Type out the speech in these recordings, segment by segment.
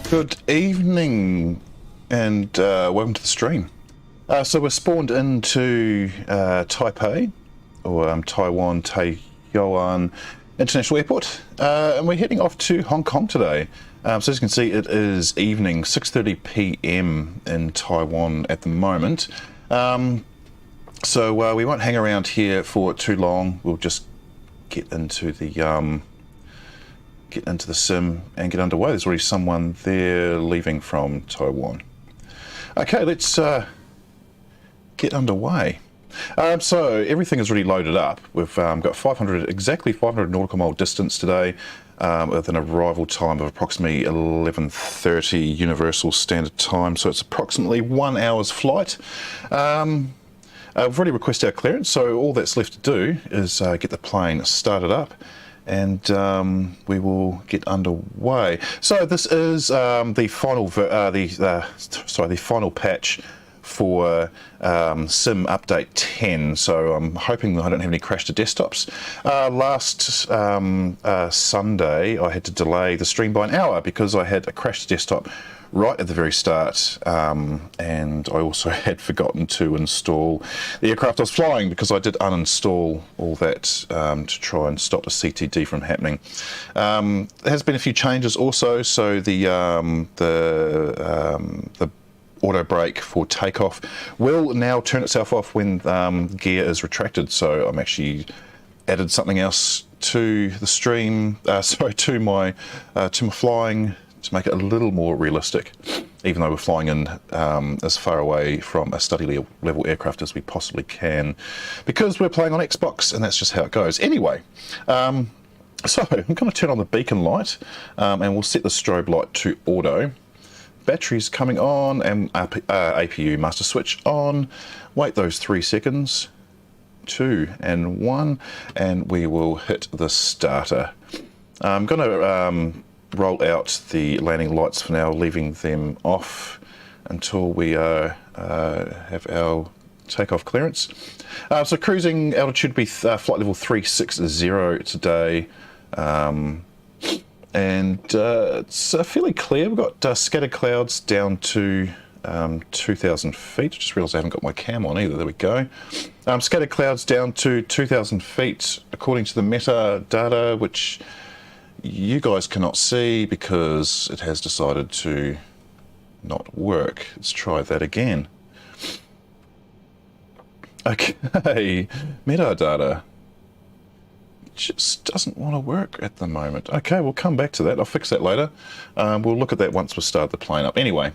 Good evening and welcome to the stream. So we're spawned into Taipei, or Taiwan, Taoyuan International Airport, and we're heading off to Hong Kong today. So as you can see, it is evening, 6:30 p.m. in Taiwan at the moment. So we won't hang around here for too long. We'll just get into the sim and get underway. There's already someone there leaving from Taiwan. Okay, let's get underway. So everything is really loaded up. We've got exactly 500 nautical mile distance today, with an arrival time of approximately 11:30 Universal Standard Time. So it's approximately 1 hour's flight. We've already requested our clearance, so all that's left to do is get the plane started up, and we will get underway. So this is the final the final patch for Sim Update 10. So I'm hoping that I don't have any crash to desktops. Last Sunday I had to delay the stream by an hour because I had a crash to desktop right at the very start, and I also had forgotten to install the aircraft I was flying, because I did uninstall all that to try and stop the CTD from happening. There has been a few changes also, so the auto brake for takeoff will now turn itself off when gear is retracted. So I'm actually added something else to the stream, to my flying, to make it a little more realistic, even though we're flying in as far away from a study level aircraft as we possibly can, because we're playing on Xbox, and that's just how it goes. Anyway, so I'm going to turn on the beacon light, and we'll set the strobe light to auto. Batteries coming on, and APU master switch on. Wait those 3 seconds, 2 and 1, and we will hit the starter. I'm going to roll out the landing lights for now, leaving them off until we have our takeoff clearance. So cruising altitude will be flight level 360 today, and it's fairly clear. We've got scattered clouds down to 2,000 feet. Just realised I haven't got my cam on either. There we go. Scattered clouds down to 2,000 feet according to the Metar-TAF, which you guys cannot see because it has decided to not work. Let's try that again. Okay, Metar-TAF just doesn't want to work at the moment. Okay, we'll come back to that. I'll fix that later. We'll look at that once we start the plane up. Anyway,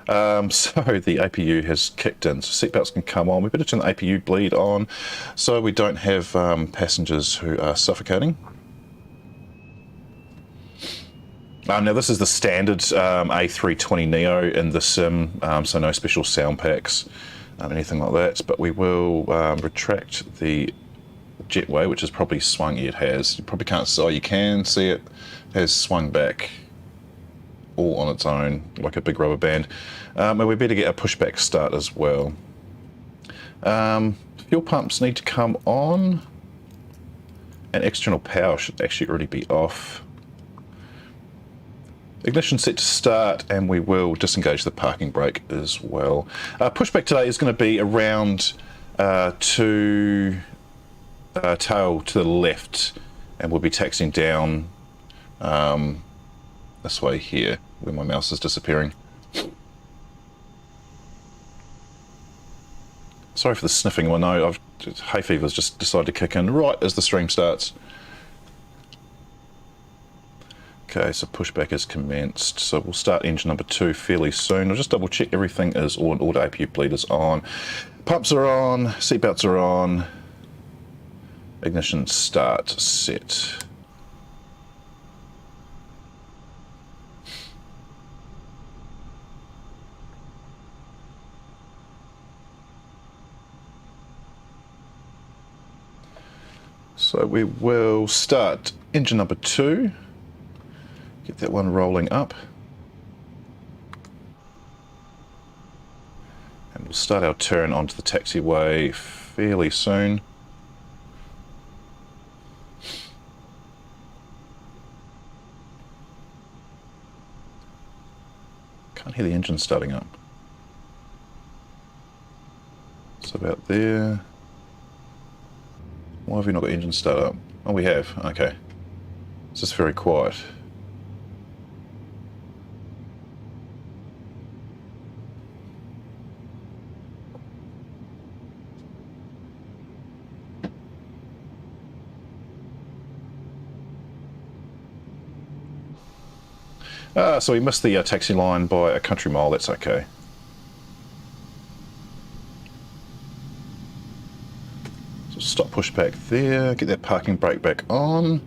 so the APU has kicked in, so seatbelts can come on. We better turn the APU bleed on so we don't have passengers who are suffocating. Now this is the standard A320neo in the sim, so no special sound packs, anything like that, but we will retract the jetway, which is probably swung. It has. You probably can't see. Oh, you can see it. It has swung back all on its own, like a big rubber band. And we better get a pushback start as well. Fuel pumps need to come on, and external power should actually already be off. Ignition set to start, and we will disengage the parking brake as well. Pushback today is going to be around to tail to the left, and we'll be taxiing down this way here, where my mouse is disappearing. Sorry for the sniffing. I know hay fever's just decided to kick in right as the stream starts. Okay, so pushback has commenced, so we'll start engine number 2 fairly soon. I'll just double check everything is on, all the APU bleed is on. Pumps are on, seatbelts are on, ignition start set. So we will start engine number 2. Get that one rolling up. And we'll start our turn onto the taxiway fairly soon. Can't hear the engine starting up. It's about there. Why have we not got engine start up? Oh, we have. Okay. It's just very quiet. So we missed the taxi line by a country mile. That's okay. So stop push back there, get that parking brake back on.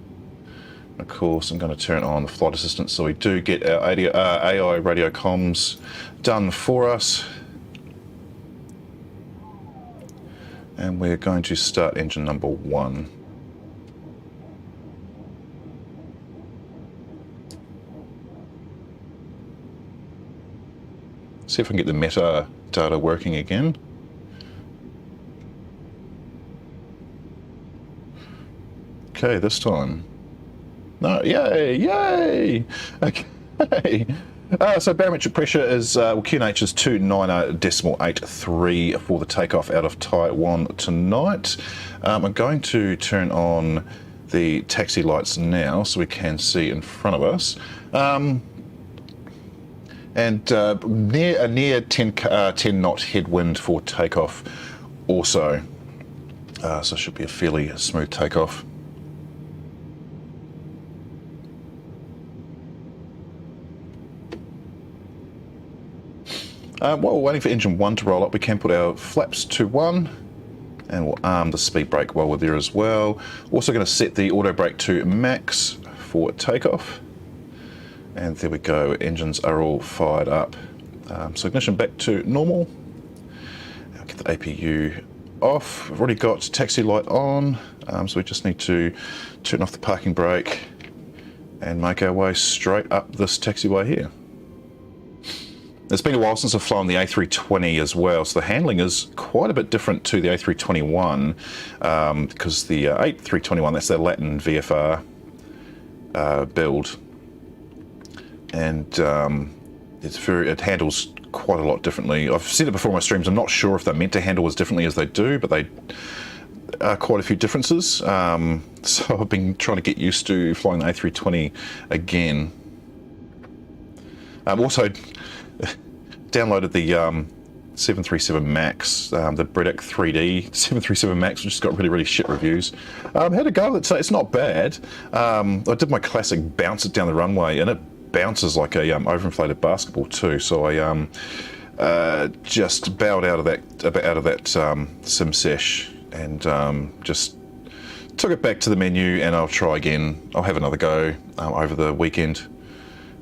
Of course, I'm going to turn on the flight assistant so we do get our AI radio comms done for us. And we're going to start engine number 1. See if I can get the Metar data working again. Okay, this time. No, yay, yay! Okay. So barometric pressure is, QNH is 290.83 for the takeoff out of Taiwan tonight. I'm going to turn on the taxi lights now so we can see in front of us. And near 10 knot headwind for takeoff also. So it should be a fairly smooth takeoff. While we're waiting for engine 1 to roll up, we can put our flaps to 1 and we'll arm the speed brake while we're there as well. Also going to set the auto brake to max for takeoff. And there we go, engines are all fired up. So ignition back to normal. I'll get the APU off. We've already got taxi light on, so we just need to turn off the parking brake and make our way straight up this taxiway here. It's been a while since I've flown the A320 as well, so the handling is quite a bit different to the A321 because the A321, that's their Latin VFR build. And it handles quite a lot differently. I've said it before in my streams, I'm not sure if they're meant to handle as differently as they do, but they are quite a few differences. So I've been trying to get used to flying the A320 again. Also downloaded the 737 MAX, the Bredic 3D 737 MAX, which just got really shit reviews. Had a go with it, so it's not bad. I did my classic bounce it down the runway, and it bounces like a overinflated basketball too. So I just bowed out of that sim sesh and just took it back to the menu, and I'll try again. I'll have another go over the weekend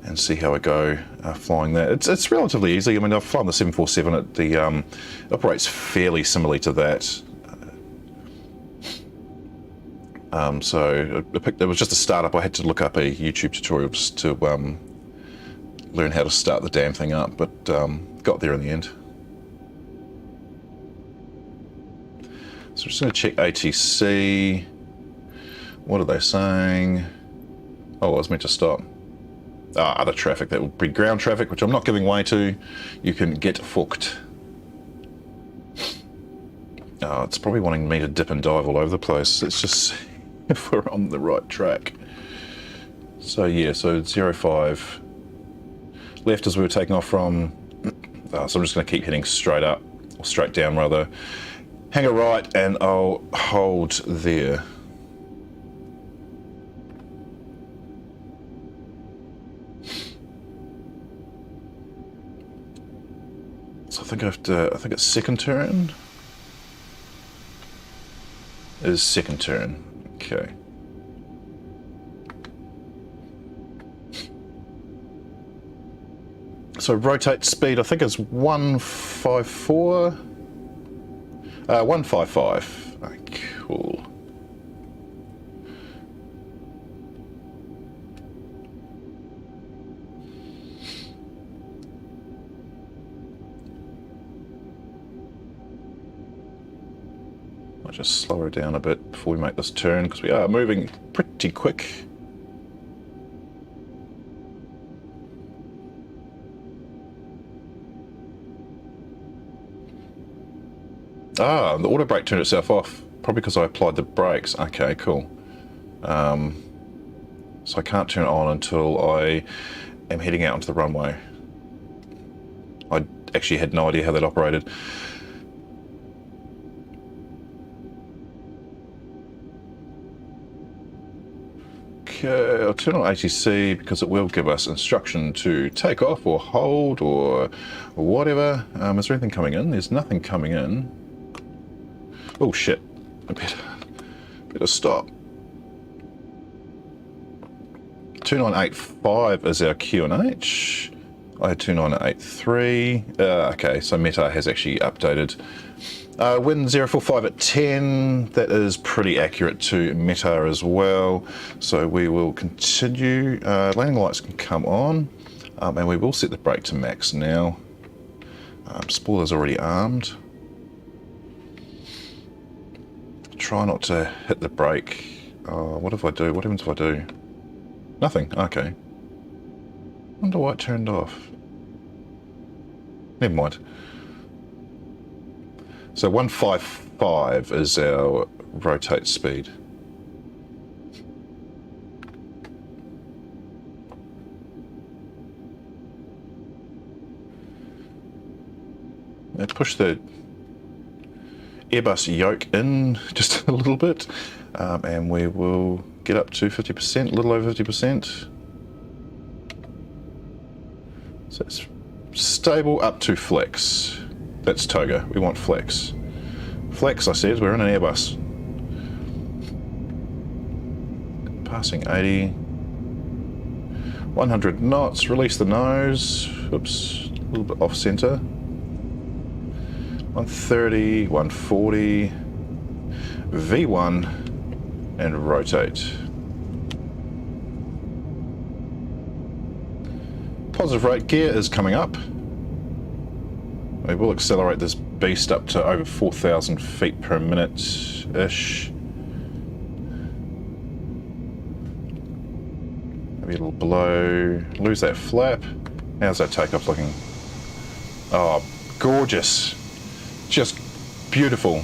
and see how I go flying that. It's relatively easy. I mean, I've flown the 747. It operates fairly similarly to that. So it was just a startup. I had to look up a YouTube tutorial just to learn how to start the damn thing up, but got there in the end. So I'm just going to check ATC. What are they saying? Oh, I was meant to stop. Other traffic, that would be ground traffic, which I'm not giving way to. You can get fucked. It's probably wanting me to dip and dive all over the place. It's just if we're on the right track. So yeah, so 05 left as we were taking off from. So I'm just going to keep heading straight up, or straight down rather. Hang a right, and I'll hold there. So I think I think it's second turn. It is second turn. Okay. So rotate speed, I think is 154. 155. Oh, cool. I'll just slow her down a bit before we make this turn, because we are moving pretty quick. Ah, the auto brake turned itself off, probably because I applied the brakes. Okay, cool. So I can't turn it on until I am heading out onto the runway. I actually had no idea how that operated. Okay, I'll turn on ATC because it will give us instruction to take off or hold or whatever. Is there anything coming in? There's nothing coming in. Oh shit, I better stop. 2985 is our QNH. I had 2983. Okay, so Metar has actually updated. Wind 045 at 10, that is pretty accurate to Metar as well. So we will continue. Landing lights can come on, and we will set the brake to max now. Spoiler's already armed. Try not to hit the brake. What if I do? What happens if I do? Nothing. Okay. Wonder why it turned off. Never mind. So 155 is our rotate speed. Now push the Airbus Yoke in just a little bit, and we will get up to 50%, a little over 50%. So it's stable up to flex. That's toga. We want flex. Flex, I said, we're in an Airbus. Passing 80. 100 knots, release the nose. Oops, a little bit off center. 130, 140. V1 and rotate. Positive rate gear is coming up. We will accelerate this beast up to over 4,000 feet per minute-ish. Maybe a little below. Lose that flap. How's that takeoff looking? Oh, gorgeous. Just beautiful.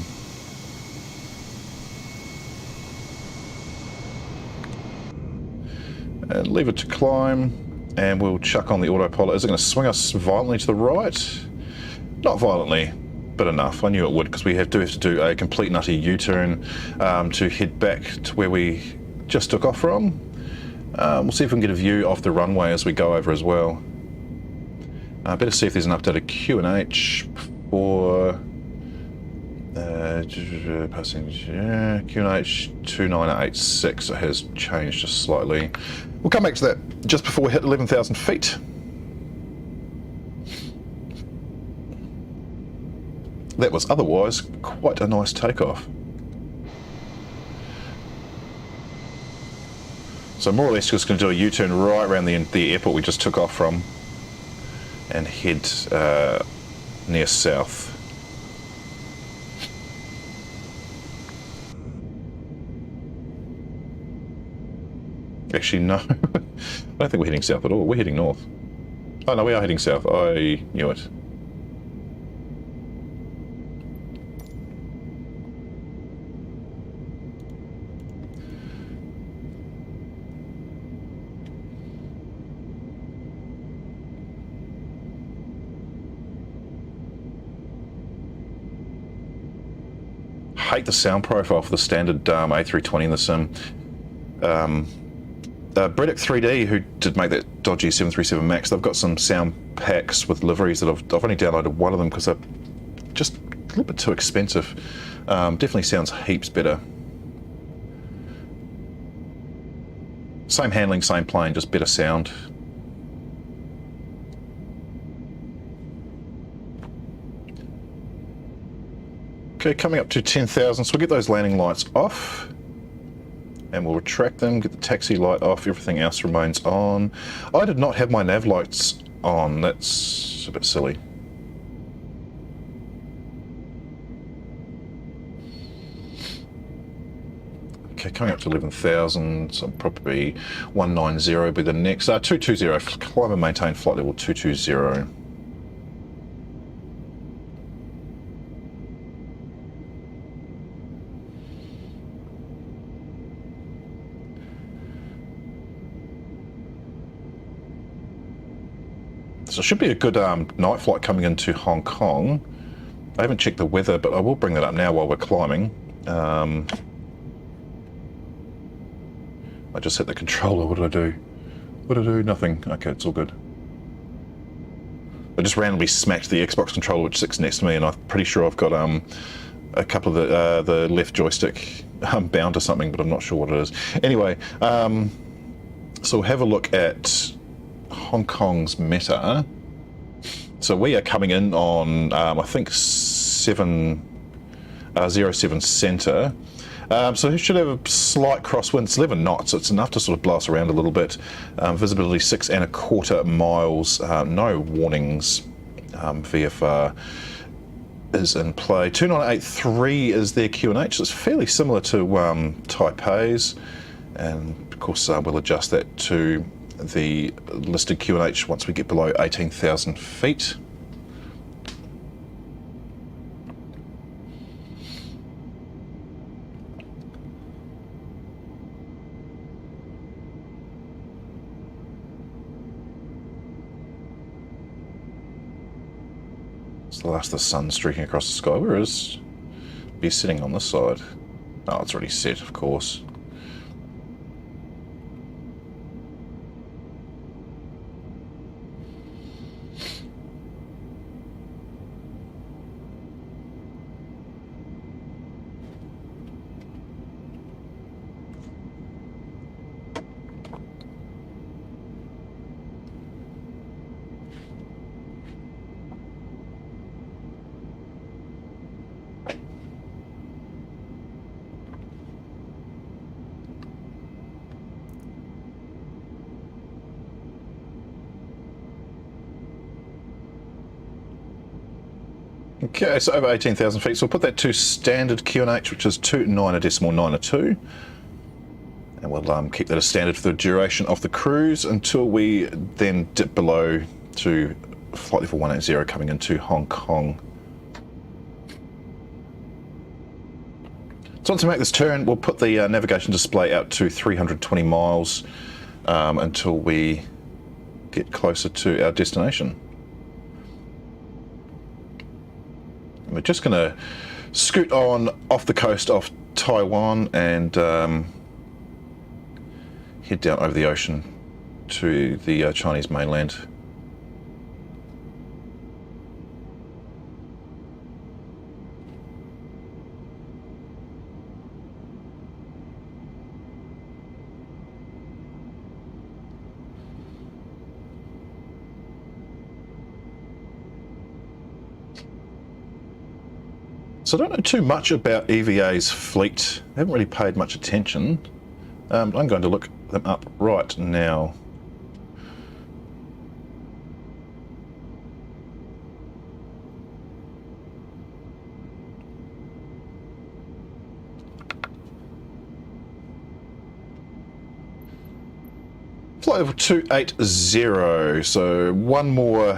And leave it to climb, and we'll chuck on the autopilot. Is it going to swing us violently to the right? Not violently, but enough. I knew it would, because we do have to do a complete and utter U-turn to head back to where we just took off from. We'll see if we can get a view of the runway as we go over as well. Better see if there's an updated QNH for passenger QNH 2986. It has changed just slightly. We'll come back to that just before we hit 11,000 feet. That was otherwise quite a nice takeoff. So more or less just going to do a U-turn right around the airport we just took off from and head near south. Actually, no. I don't think we're heading south at all. We're heading north. Oh no, we are heading south. I knew it. Hate the sound profile for the standard A320 in the sim. Bredick 3D, who did make that dodgy 737 MAX, they've got some sound packs with liveries that I've only downloaded one of them because they're just a little bit too expensive. Definitely sounds heaps better. Same handling, same plane, just better sound. Okay, coming up to 10,000, so we'll get those landing lights off. And we'll retract them, get the taxi light off, everything else remains on. I did not have my nav lights on, that's a bit silly. Okay, coming up to 11,000, so probably 190 will be the next. 220, climb and maintain flight level 220. So it should be a good night flight coming into Hong Kong. I haven't checked the weather, but I will bring that up now while we're climbing. I just hit the controller. What did I do? What did I do? Nothing. Okay, it's all good. I just randomly smacked the Xbox controller which sits next to me, and I'm pretty sure I've got a couple of the left joystick bound to something, but I'm not sure what it is. Anyway, so we'll have a look at Hong Kong's Meta. So we are coming in on, I think, 07 centre. So we should have a slight crosswind. It's 11 knots, so it's enough to sort of blast around a little bit. Visibility 6.25 miles. No warnings. VFR is in play. 2983 is their QNH. So it's fairly similar to Taipei's, and of course we'll adjust that to the listed QNH once we get below 18,000 feet. It's the last of the sun streaking across the sky. Where is be sitting on this side? Oh, it's already set, of course. Okay, so over 18,000 feet, so we'll put that to standard QNH, which is 29.92. And we'll keep that as standard for the duration of the cruise until we then dip below to flight level 180 coming into Hong Kong. So once we make this turn, we'll put the navigation display out to 320 miles until we get closer to our destination. We're just going to scoot on off the coast of Taiwan and head down over the ocean to the Chinese mainland. So I don't know too much about EVA's fleet. I haven't really paid much attention. I'm going to look them up right now. Flight level 280, so one more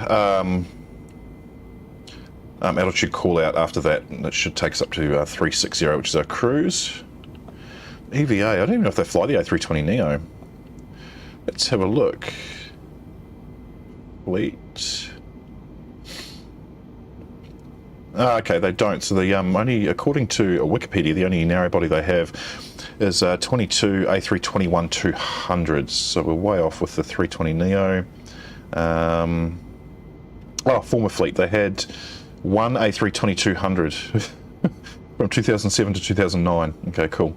altitude call out after that, and it should take us up to 360, which is our cruise. EVA, I don't even know if they fly the A320neo. Let's have a look. Fleet. Okay, they don't. So the only, according to Wikipedia, the only narrow body they have is 22 A321-200s. So we're way off with the 320neo. Former fleet, they had one A320-200 from 2007 to 2009. Okay, cool.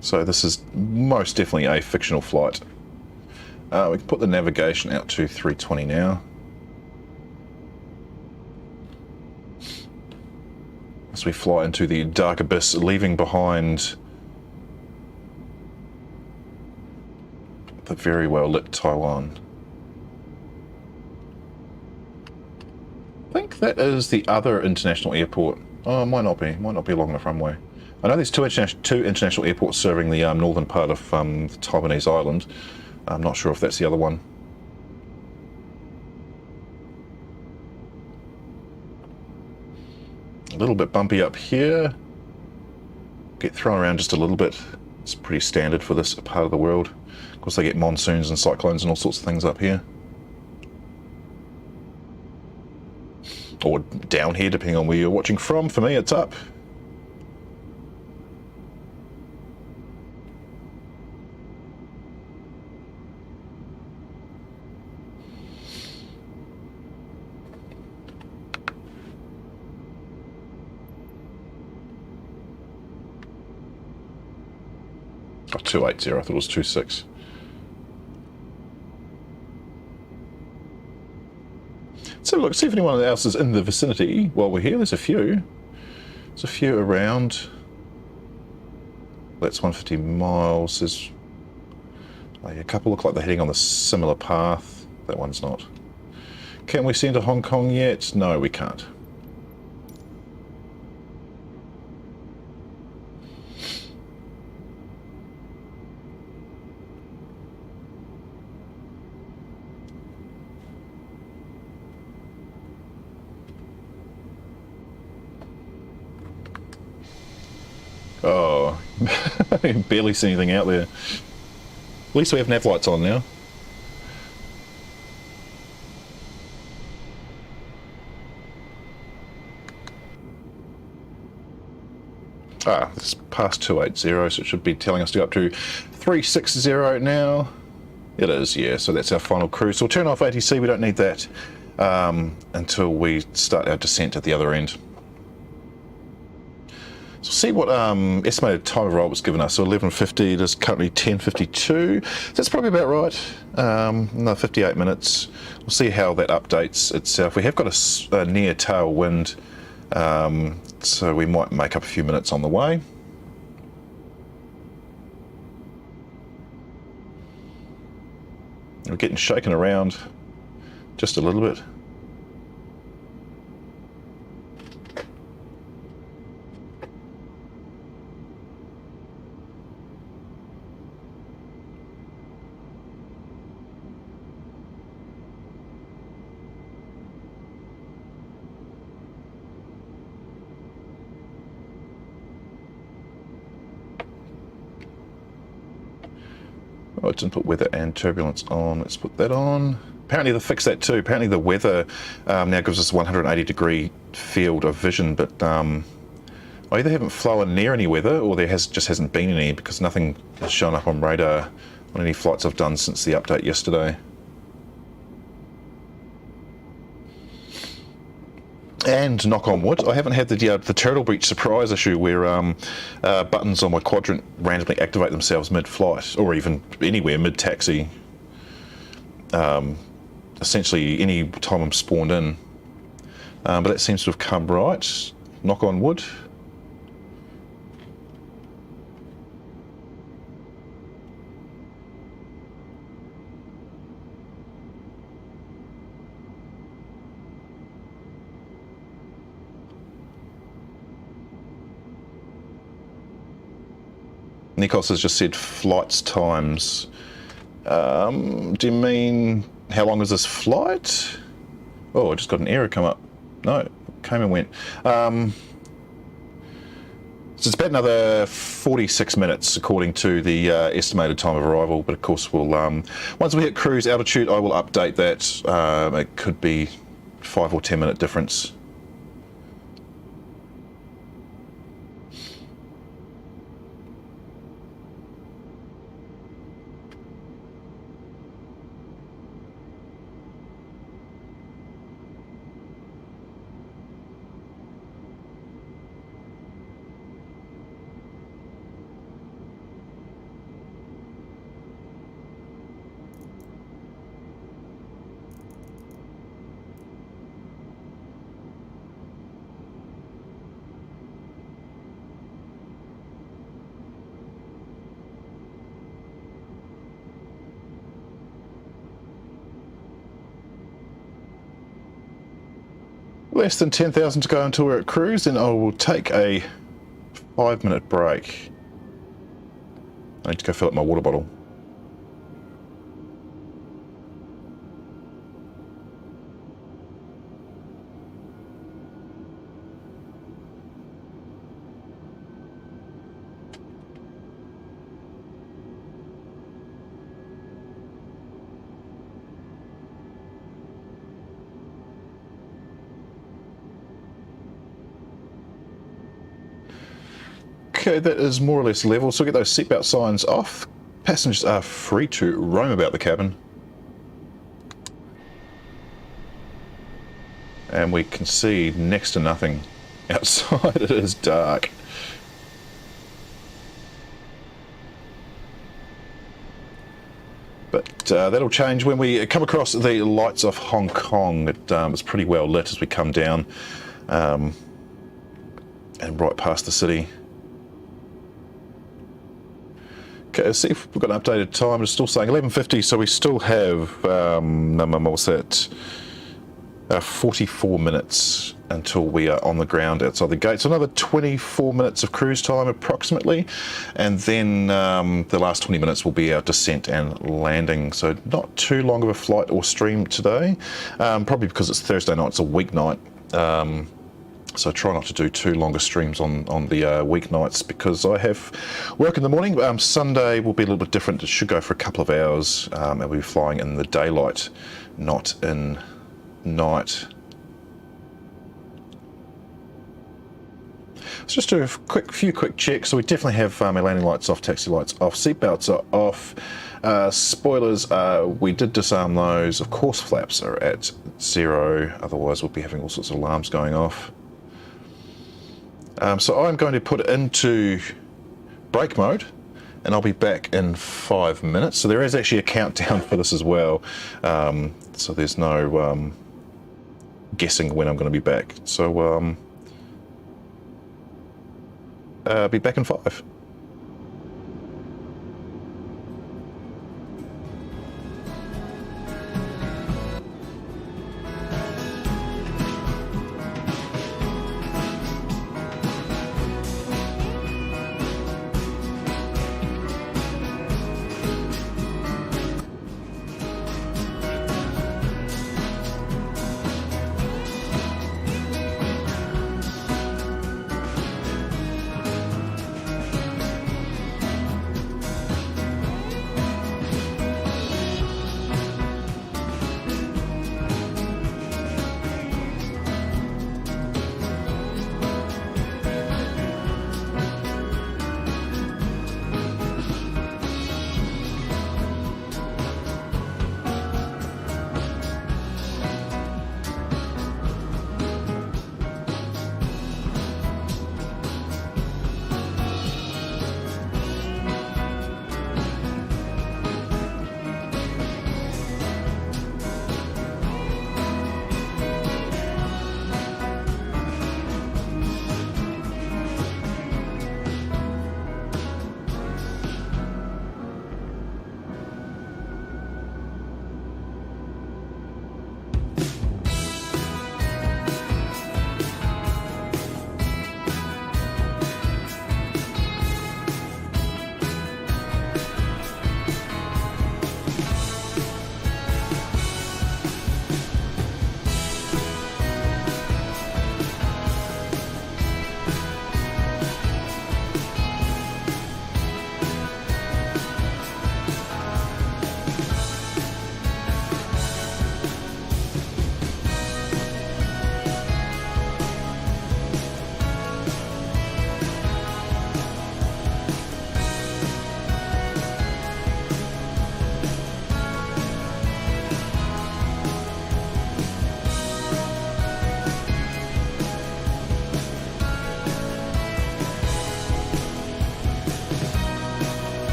So this is most definitely a fictional flight. We can put the navigation out to 320 now. As we fly into the dark abyss, leaving behind the very well lit Taiwan. I think that is the other international airport. Oh, it might not be along the runway. I know there's two international airports serving the northern part of the Taiwanese island. I'm not sure if that's the other one. A little bit bumpy up here. Get thrown around just a little bit It's pretty standard for this part of the world. Of course, they get monsoons and cyclones and all sorts of things up here. Or down here, depending on where you're watching from. For me, it's up. Oh, 280, I thought it was 26. So look, see if anyone else is in the vicinity while we're here. There's a few. There's a few around. That's 150 miles. There's a couple look like they're heading on the similar path. That one's not. Can we send to Hong Kong yet? No, we can't. Oh, I can barely see anything out there. At least we have nav lights on now. Ah, this is past 280, so it should be telling us to go up to 360 now. It is, yeah, so that's our final cruise. So we'll turn off ATC, we don't need that until we start our descent at the other end. So see what estimated time of arrival was given us. So 11:50, it is currently 10:52. That's probably about right. Another 58 minutes. We'll see how that updates itself. We have got a near tailwind, so we might make up a few minutes on the way. We're getting shaken around just a little bit. Oh, it didn't put weather and turbulence on. Let's put that on. Apparently they fixed that too. Apparently the weather now gives us a 180-degree field of vision, but I either haven't flown near any weather or there just hasn't been any, because nothing has shown up on radar on any flights I've done since the update yesterday. And knock on wood, I haven't had the Turtlebeach surprise issue where buttons on my Quadrant randomly activate themselves mid-flight, or even anywhere mid-taxi. Essentially any time I'm spawned in. But that seems to have come right. Knock on wood. Nikos has just said flights times. Do you mean how long is this flight? Oh, I just got an error come up. No, it came and went. So it's about another 46 minutes according to the estimated time of arrival, but of course we'll once we hit cruise altitude I will update that. It could be 5 or 10 minute difference. Less than 10,000 to go until we're at cruise, and I will take a 5-minute break. I need to go fill up my water bottle. Okay, that is more or less level, so we get those seatbelt signs off. Passengers are free to roam about the cabin. And we can see next to nothing outside. It is dark. But that'll change when we come across the lights of Hong Kong. It's pretty well lit as we come down and right past the city. Okay, let's see if we've got an updated time. It's still saying 11:50, so we still have, what's that, 44 minutes until we are on the ground outside the gate. So another 24 minutes of cruise time approximately, and then the last 20 minutes will be our descent and landing. So not too long of a flight or stream today, probably because it's Thursday night, it's a weeknight. So I try not to do too longer streams on the weeknights because I have work in the morning. Sunday will be a little bit different. It should go for a couple of hours, and we'll be flying in the daylight, not in night. Let's just do a few quick checks. So we definitely have our landing lights off, taxi lights off, seatbelts are off, spoilers, we did disarm those. Of course flaps are at 0, otherwise we'll be having all sorts of alarms going off. So I'm going to put it into brake mode and I'll be back in 5 minutes. So there is actually a countdown for this as well. So there's no guessing when I'm going to be back. So be back in 5.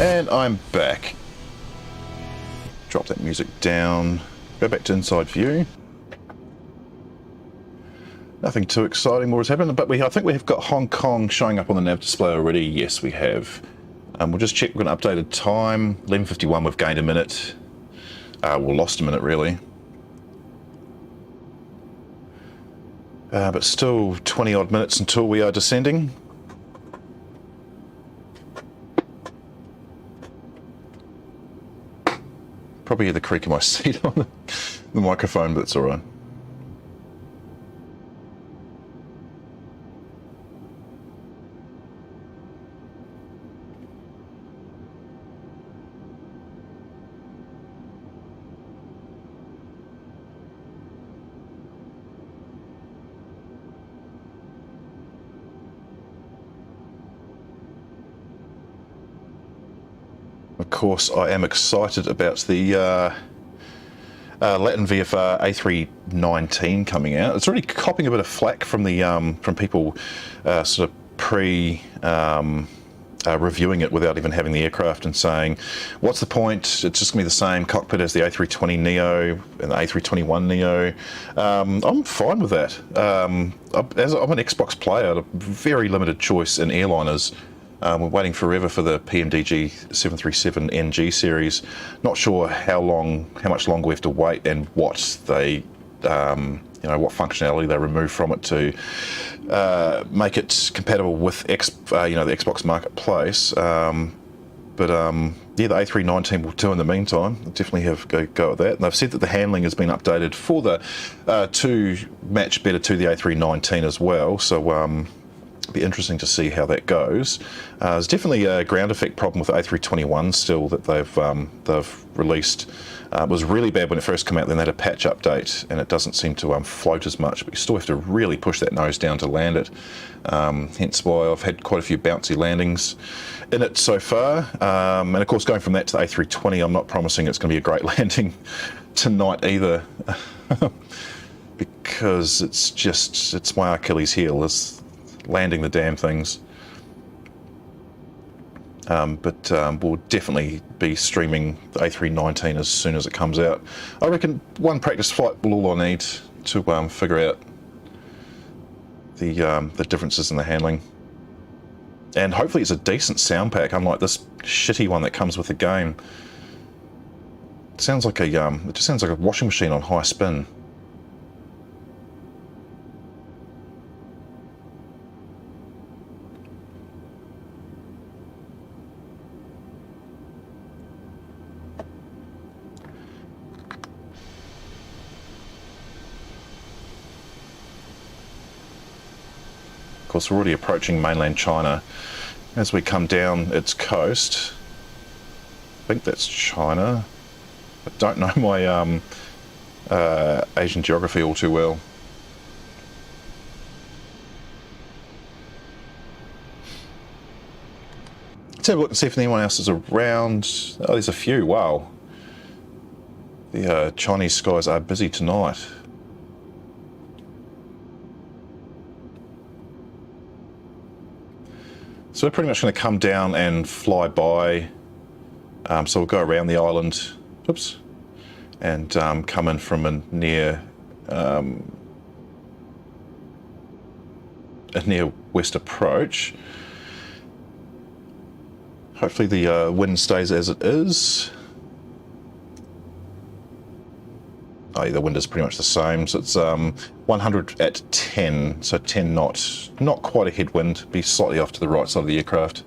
And I'm back. Drop that music down. Go back to inside view. Nothing too exciting more has happened, but I think we have got Hong Kong showing up on the nav display already. Yes, we have. We'll just check. We've got an updated time. 11:51. We've gained a minute. Well, lost a minute really. But still 20 odd minutes until we are descending. Probably hear the creak of my seat on the microphone, but it's all right. Of course, I am excited about the Latin VFR A319 coming out. It's already copping a bit of flack from the from people sort of reviewing it without even having the aircraft and saying, what's the point? It's just going to be the same cockpit as the A320neo and the A321neo. I'm fine with that. As I'm an Xbox player, I have a very limited choice in airliners. We're waiting forever for the PMDG 737NG series. Not sure how much longer we have to wait, and what they, what functionality they remove from it to make it compatible with the Xbox marketplace. Yeah, the A319 will do in the meantime. I'll definitely have a go at that. And they've said that the handling has been updated for the to match better to the A319 as well. So. Be interesting to see how that goes. There's definitely a ground effect problem with the A321 still that they've released. It was really bad when it first came out, then they had a patch update and it doesn't seem to float as much, but you still have to really push that nose down to land it. Hence why I've had quite a few bouncy landings in it so far. And of course, going from that to the A320, I'm not promising it's going to be a great landing tonight either. Because it's my Achilles heel, is landing the damn things. But we'll definitely be streaming the A319 as soon as it comes out. I reckon one practice flight will all I need to figure out the differences in the handling. And hopefully it's a decent sound pack, unlike this shitty one that comes with the game. It sounds like it just sounds like a washing machine on high spin. Of course, we're already approaching mainland China. As we come down its coast, I think that's China. I don't know my Asian geography all too well. Let's have a look and see if anyone else is around. Oh, there's a few. Wow. The Chinese skies are busy tonight. So we're pretty much going to come down and fly by. So we'll go around the island, oops, and come in from a near west approach. Hopefully the wind stays as it is. Oh, yeah, the wind is pretty much the same, so it's 100 at 10, so 10 knots. Not quite a headwind, be slightly off to the right side of the aircraft.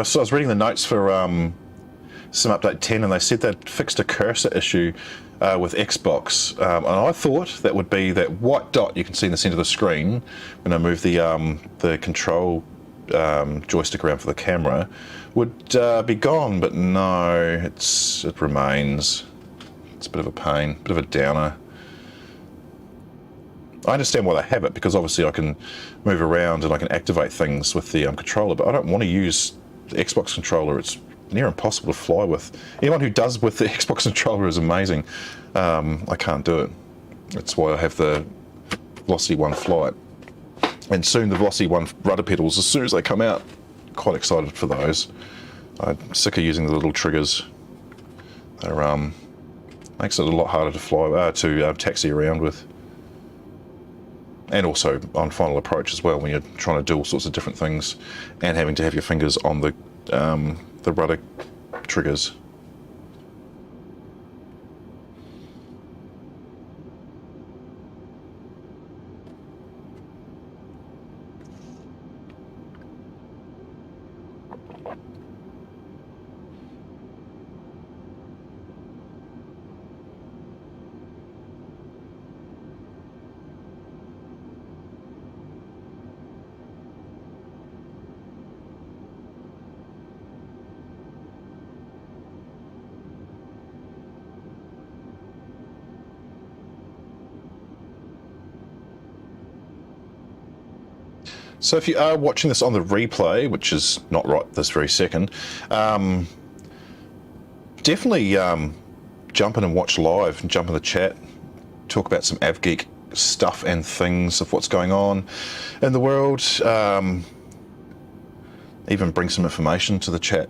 So I was reading the notes for some update 10, and they said they'd fixed a cursor issue with Xbox, and I thought that would be that white dot you can see in the centre of the screen when I move the control joystick around for the camera would be gone, but no, it remains. It's a bit of a pain, a bit of a downer. I understand why they have it, because obviously I can move around and I can activate things with the controller, but I don't want to use the Xbox controller. It's near impossible to fly with. Anyone who does with the Xbox controller is amazing. I can't do it. That's why I have the Velocity 1 Flight. And soon the Velocity 1 rudder pedals, as soon as they come out. Quite excited for those. I'm sick of using the little triggers. They're makes it a lot harder to fly, to taxi around with. And also on Final Approach as well, when you're trying to do all sorts of different things and having to have your fingers on the rudder triggers. So if you are watching this on the replay, which is not right this very second, definitely jump in and watch live and jump in the chat, talk about some Avgeek stuff and things of what's going on in the world, even bring some information to the chat,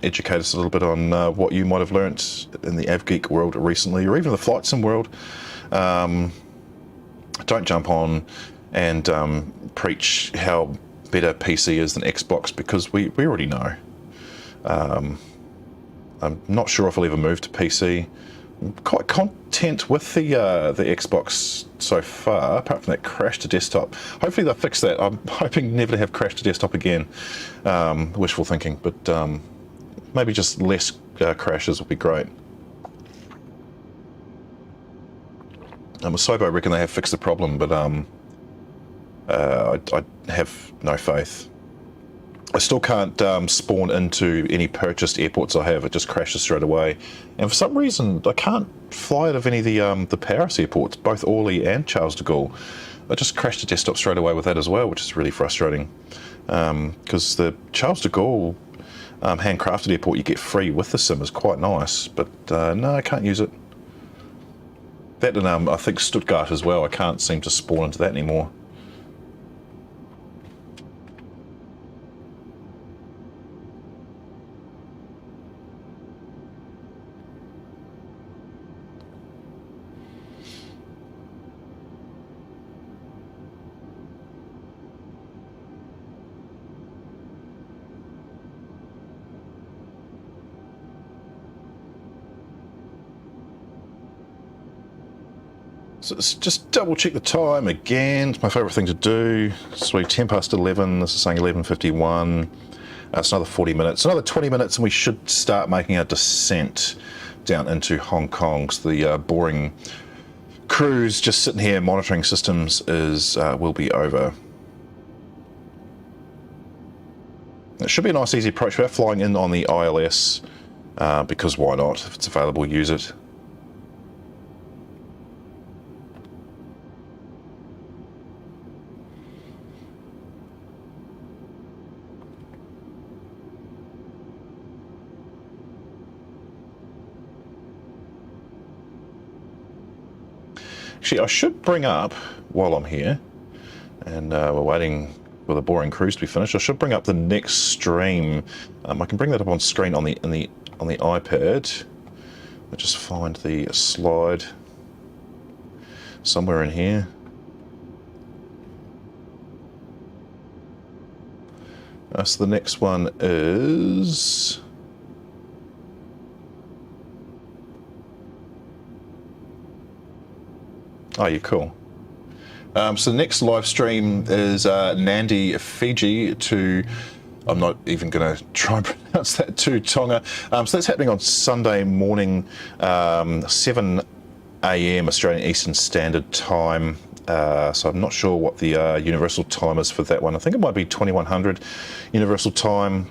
educate us a little bit on what you might have learnt in the Avgeek world recently, or even the flight sim world. Don't jump on and preach how better PC is than Xbox, because we already know. I'm not sure if I'll ever move to PC. I'm quite content with the Xbox so far, apart from that crash to desktop. Hopefully they'll fix that. I'm hoping never to have crash to desktop again. Wishful thinking, but maybe just less crashes would be great. Asobo reckon they have fixed the problem, but I have no faith. I still can't spawn into any purchased airports I have. It just crashes straight away. And for some reason, I can't fly out of any of the Paris airports, both Orly and Charles de Gaulle. I just crashed the desktop straight away with that as well, which is really frustrating. Because the Charles de Gaulle handcrafted airport you get free with the sim is quite nice, but no, I can't use it. That and I think Stuttgart as well, I can't seem to spawn into that anymore. So let's just double check the time again. It's my favourite thing to do. So 10 past 11, this is saying 11:51. It's another 40 minutes, another 20 minutes, and we should start making our descent down into Hong Kong. So the boring cruise just sitting here monitoring systems will be over. It should be a nice easy approach. We're flying in on the ILS because why not? If it's available, use it. Actually, I should bring up, while I'm here, and we're waiting for the boring cruise to be finished, I should bring up the next stream. I can bring that up on screen on the iPad. I'll just find the slide somewhere in here. So the next one is... Oh, you're cool. So the next live stream is Nandi, Fiji to, I'm not even going to try and pronounce that, to Tonga. So that's happening on Sunday morning, 7 AM Australian Eastern Standard Time. So I'm not sure what the universal time is for that one. I think it might be 2100 universal time,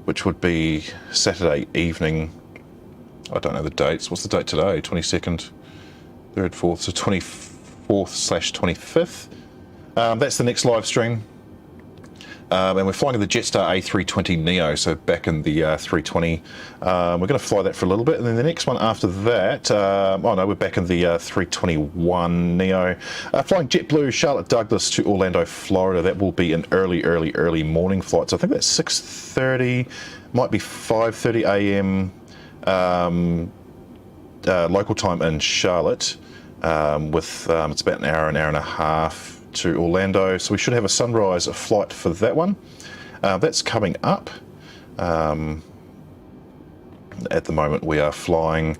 which would be Saturday evening. I don't know the dates. What's the date today? 22nd, 3rd, 4th, so 24th/25th. That's the next live stream. And we're flying the Jetstar A320neo, so back in the 320. We're going to fly that for a little bit, and then the next one after that, oh no, we're back in the 321neo. Flying JetBlue Charlotte Douglas to Orlando, Florida. That will be an early morning flight. So I think that's 6:30, might be 5:30 a.m. Local time in Charlotte, with it's about an hour and a half to Orlando, so we should have a sunrise flight for that one. That's coming up. At the moment we are flying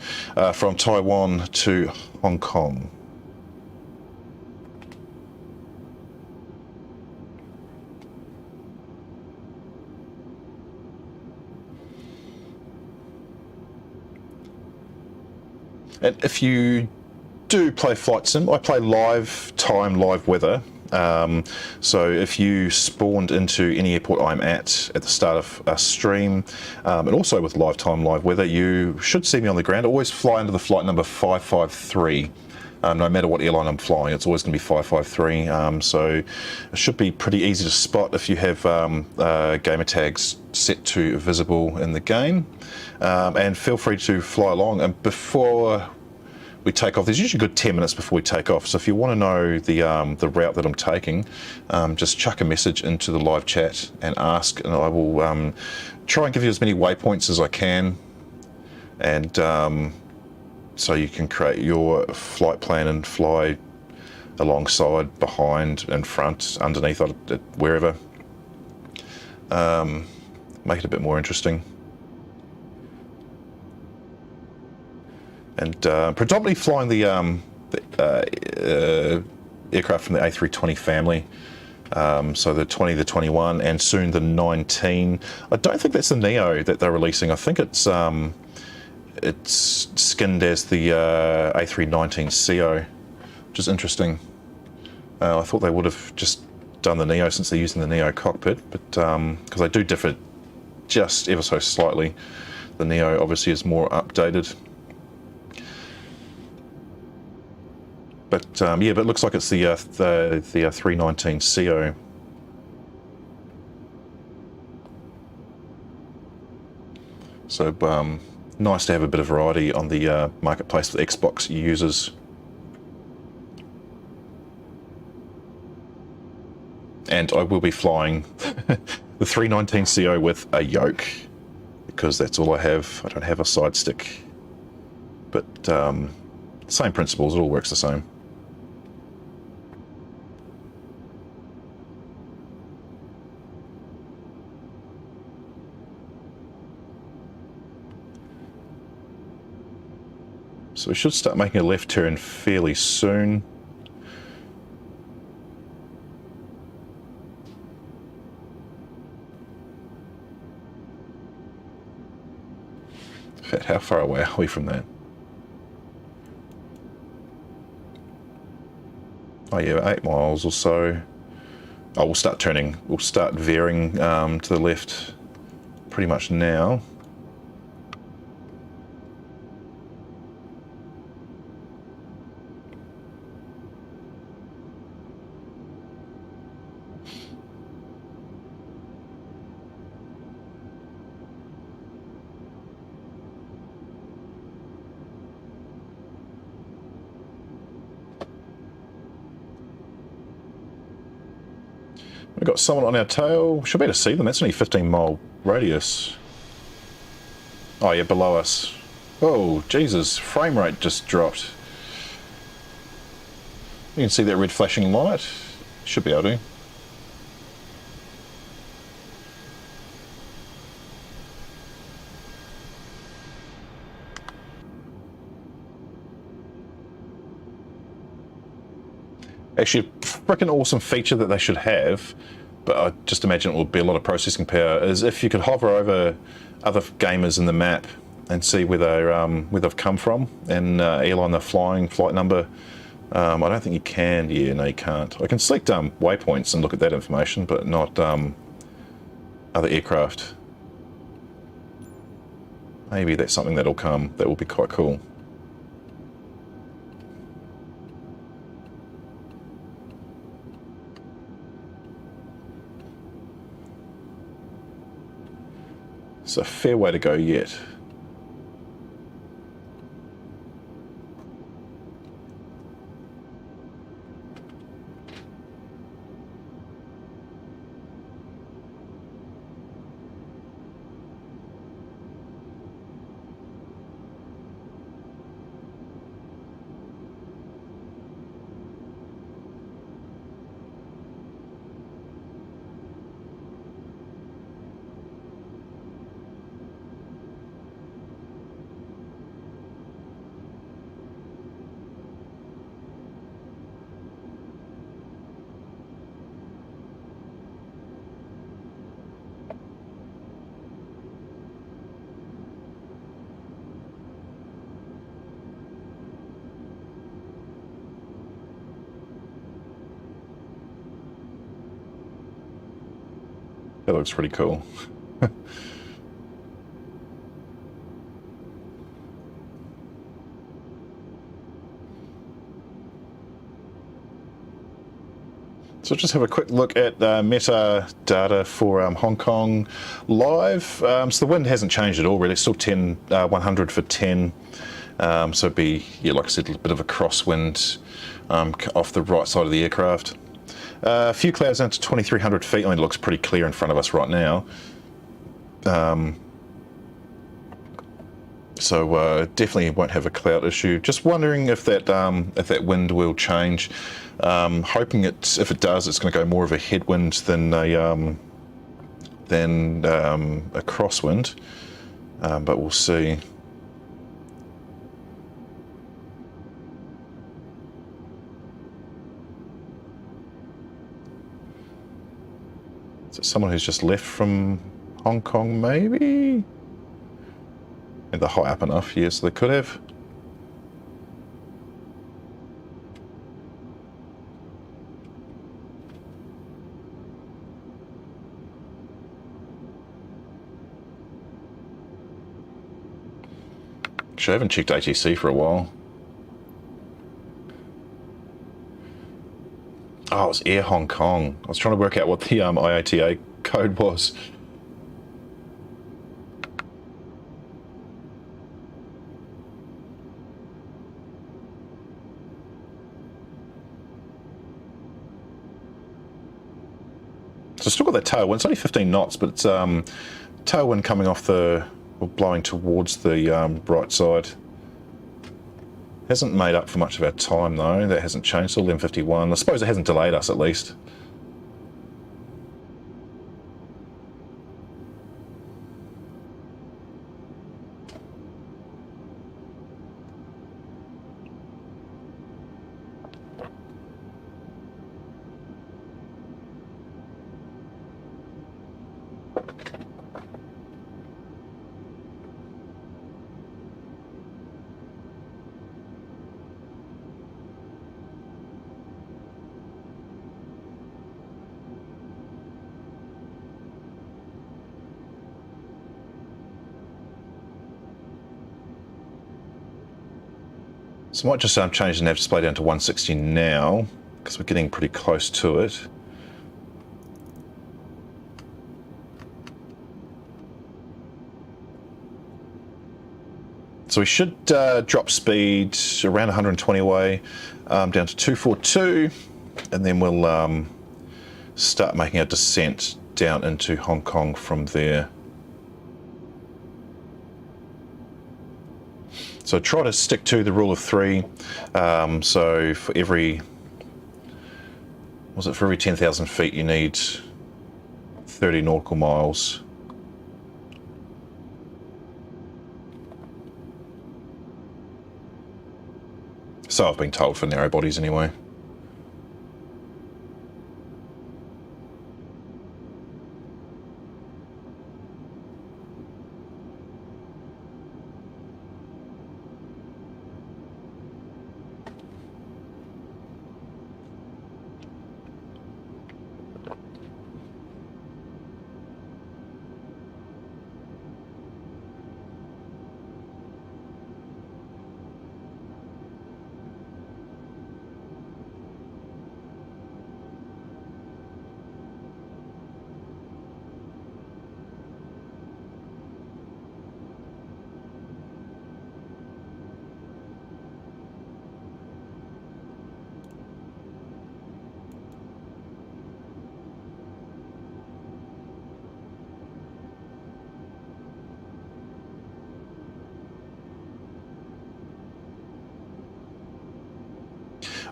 from Taiwan to Hong Kong. And if you do play flight sim, I play live time, live weather. So if you spawned into any airport I'm at the start of a stream, and also with live time, live weather, you should see me on the ground. I always fly under the flight number 553. No matter what airline I'm flying, it's always going to be 553. So it should be pretty easy to spot if you have gamer tags set to visible in the game. And feel free to fly along. And before we take off, there's usually a good 10 minutes before we take off. So if you want to know the route that I'm taking, just chuck a message into the live chat and ask, and I will try and give you as many waypoints as I can. And so you can create your flight plan and fly alongside, behind, in front, underneath, wherever. Make it a bit more interesting. And predominantly flying the aircraft from the A320 family. So the 20, the 21, and soon the 19. I don't think that's the Neo that they're releasing. I think it's skinned as the A319ceo, which is interesting. I thought they would have just done the Neo since they're using the Neo cockpit, but because they do differ just ever so slightly. The Neo obviously is more updated. But yeah, but it looks like it's the 319ceo. So nice to have a bit of variety on the marketplace for Xbox users. And I will be flying the 319ceo with a yoke, because that's all I have. I don't have a side stick. But same principles, it all works the same. So we should start making a left turn fairly soon. In fact, how far away are we from that? Oh yeah, 8 miles or so. Oh, we'll start turning. We'll start veering to the left pretty much now. We've got someone on our tail. Should be able to see them. That's only a 15-mile radius. Oh yeah, below us. Oh, Jesus, frame rate just dropped. You can see that red flashing light. Should be able to. Actually, a freaking awesome feature that they should have, but I just imagine it will be a lot of processing power, is if you could hover over other gamers in the map and see where they've come from and airline they're flying, flight number, I don't think you can. Yeah, no, you can't. I can select waypoints and look at that information, but not other aircraft. Maybe that's something that'll come. That will be quite cool. It's a fair way to go yet. That looks pretty cool. So just have a quick look at Metar data for Hong Kong live. So the wind hasn't changed at all really, it's still 100 for 10. So it'd be, yeah, like I said, a bit of a crosswind off the right side of the aircraft. A few clouds down to 2,300 feet. I mean, it looks pretty clear in front of us right now. So definitely won't have a cloud issue. Just wondering if that wind will change. Hoping if it does, it's going to go more of a headwind than a crosswind. But we'll see. Is it someone who's just left from Hong Kong, maybe? And they're high up enough, yes, they could have. Actually, I haven't checked ATC for a while. Oh, it was Air Hong Kong. I was trying to work out what the IATA code was. So still got that tailwind. It's only 15 knots, but it's tailwind coming off or blowing towards the right side. Hasn't made up for much of our time though. That hasn't changed. Still M51. I suppose it hasn't delayed us at least. So I might just change the nav display down to 160 now, because we're getting pretty close to it. So we should drop speed around 120 away, down to 242, and then we'll start making a descent down into Hong Kong from there. So try to stick to the rule of 3. So for every 10,000 feet you need 30 nautical miles. So I've been told for narrow bodies anyway.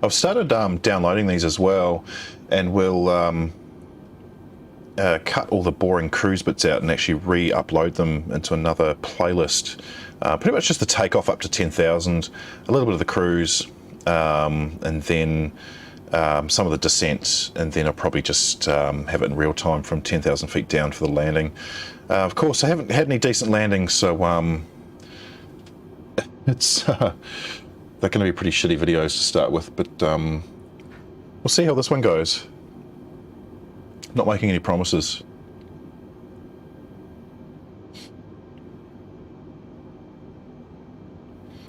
I've started downloading these as well, and we'll cut all the boring cruise bits out and actually re-upload them into another playlist. Pretty much just the takeoff up to 10,000, a little bit of the cruise, and then some of the descent, and then I'll probably just have it in real time from 10,000 feet down for the landing. Of course, I haven't had any decent landings, so it's they're going to be pretty shitty videos to start with, but we'll see how this one goes. Not making any promises.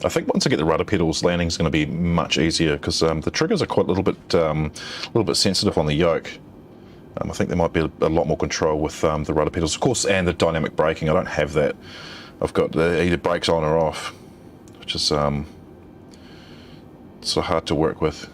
I think once I get the rudder pedals, landing's going to be much easier, because the triggers are quite a little bit sensitive on the yoke. I think there might be a lot more control with the rudder pedals, of course, and the dynamic braking. I don't have that. I've got the either brakes on or off, which is sort of hard to work with.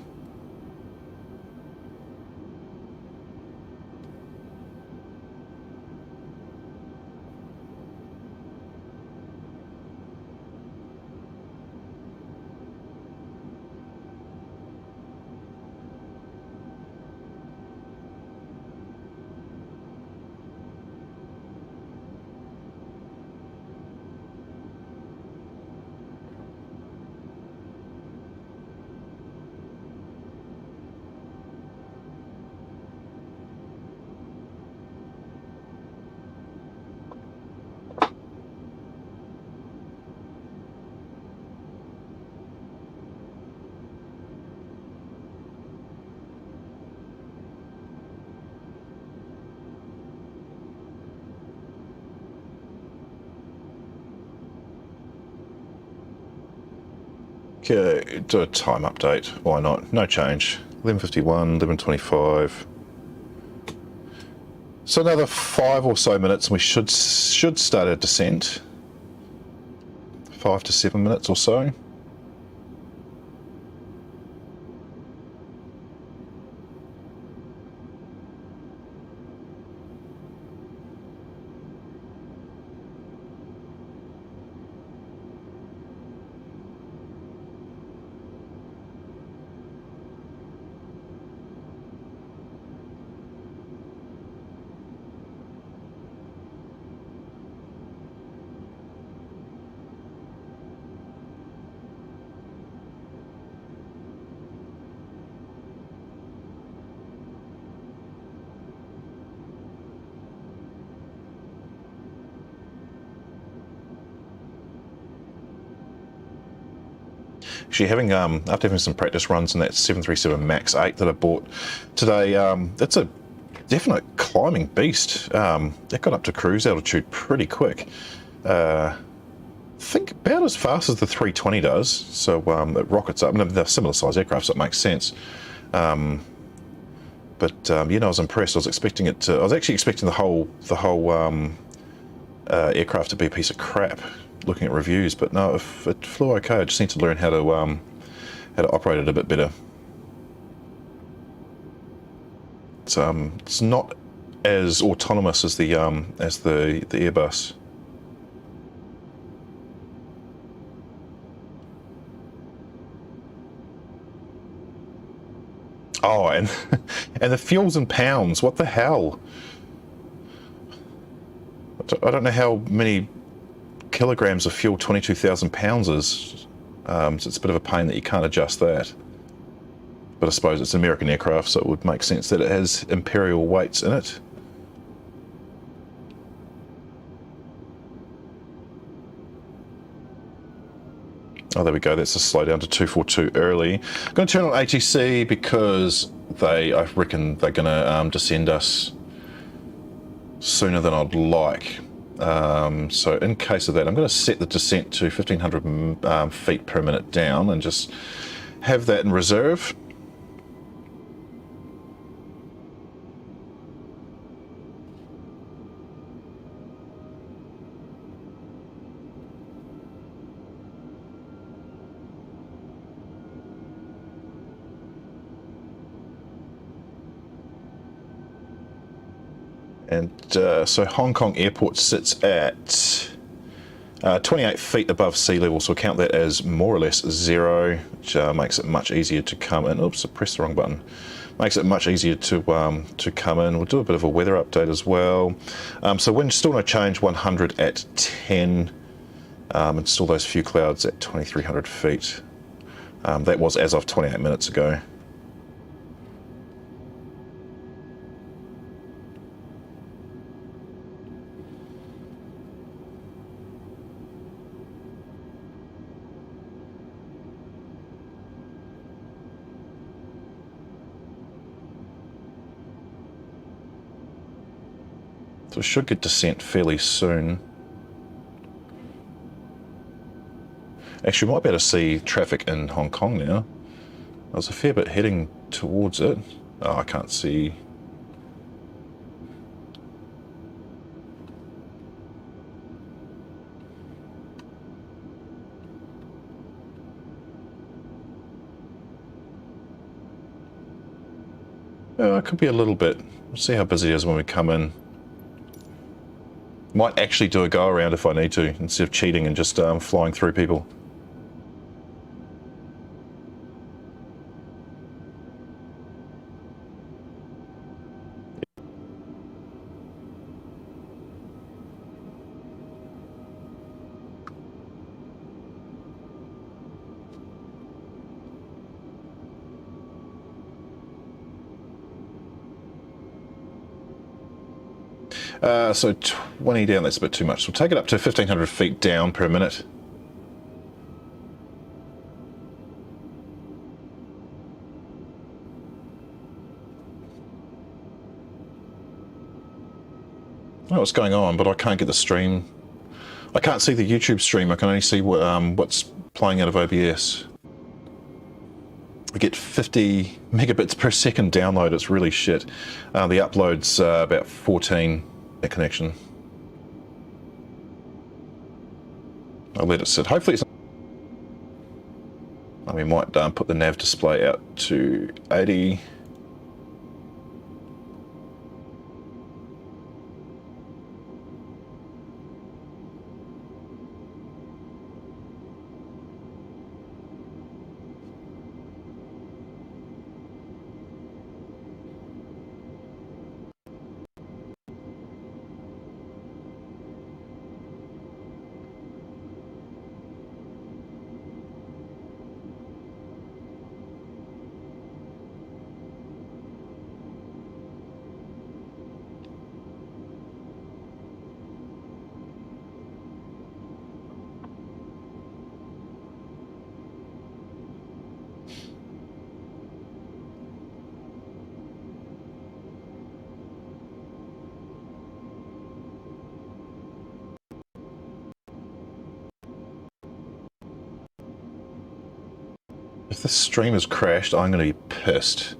Okay, do a time update. Why not? No change. 11:51, 11:25. So another 5 or so minutes, and we should start our descent. 5 to 7 minutes or so. Actually, after having some practice runs in that 737 MAX 8 that I bought today, it's a definite climbing beast. It got up to cruise altitude pretty quick. I think about as fast as the 320 does. So it rockets up. And they're similar size aircraft, so it makes sense. But you know, I was impressed. I was expecting it to. I was actually expecting the whole aircraft to be a piece of crap, looking at reviews, but no, it flew okay. I just need to learn how to operate it a bit better. It's not as autonomous as the Airbus. Oh, and the fuel's in pounds. What the hell? I don't know how many kilograms of fuel 22,000 pounds is, so it's a bit of a pain that you can't adjust that. But I suppose it's an American aircraft, so it would make sense that it has imperial weights in it. Oh, there we go. That's a slow down to 242 early. I'm going to turn on ATC because I reckon they're going to descend us sooner than I'd like. So in case of that, I'm going to set the descent to 1,500 feet per minute down and just have that in reserve. And so Hong Kong Airport sits at 28 feet above sea level, so count that as more or less zero, which makes it much easier to come in. Oops, I pressed the wrong button. Makes it much easier to come in. We'll do a bit of a weather update as well. So wind still no change, 100 at 10. And still those few clouds at 2,300 feet. That was as of 28 minutes ago. So we should get descent fairly soon. Actually, we might be able to see traffic in Hong Kong now. There's a fair bit heading towards it. Oh, I can't see. It could be a little bit. We'll see how busy it is when we come in. Might actually do a go around if I need to, instead of cheating and just flying through people. So 20 down, that's a bit too much. So we'll take it up to 1,500 feet down per minute. I don't know what's going on, but I can't get the stream. I can't see the YouTube stream. I can only see what's playing out of OBS. I get 50 megabits per second download. It's really shit. The upload's about 14 at connection. I'll let it sit. Hopefully it's... We might put the nav display out to 80. If the stream has crashed, I'm going to be pissed.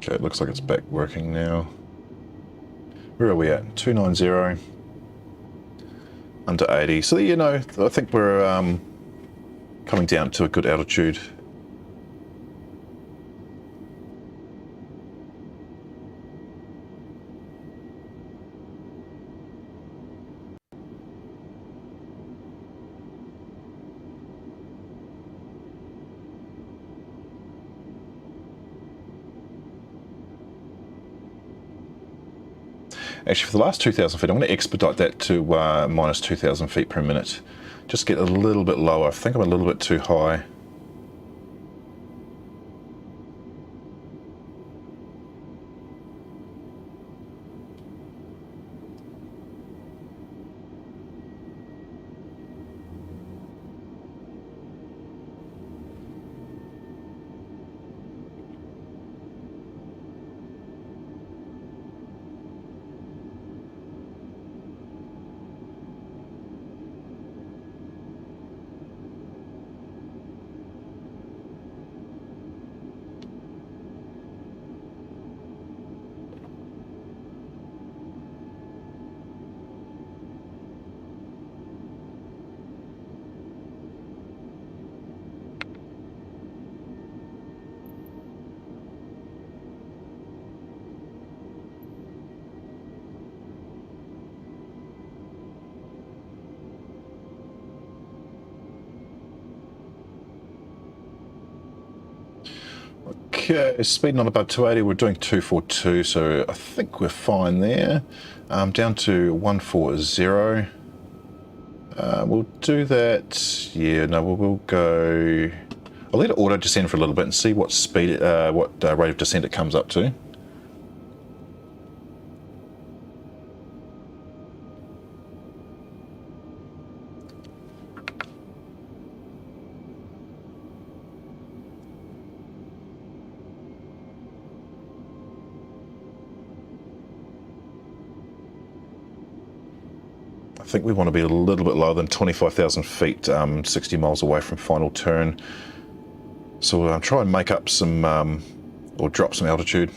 Okay, it looks like it's back working now. Where are we at? 290. Under 80. So, you know, I think we're coming down to a good altitude. Actually, for the last 2,000 feet, I'm going to expedite that to minus 2,000 feet per minute. Just get a little bit lower. I think I'm a little bit too high. Okay, speeding on above 280, we're doing 242, so I think we're fine there. Down to 140. We'll do that. Yeah, no, we'll go. I'll let it auto descend for a little bit and see what speed, what rate of descent it comes up to. I think we want to be a little bit lower than 25,000 feet, 60 miles away from final turn. So we'll try and make up some, or drop some altitude.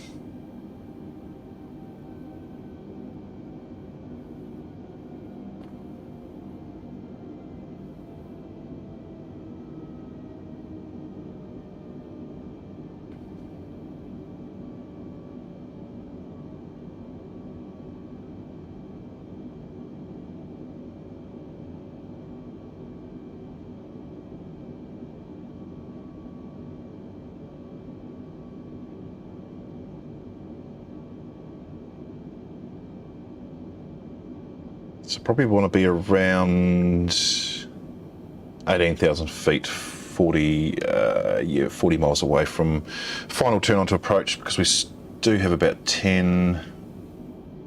So probably want to be around 18,000 feet, 40 miles away from final turn onto approach, because we do have about 10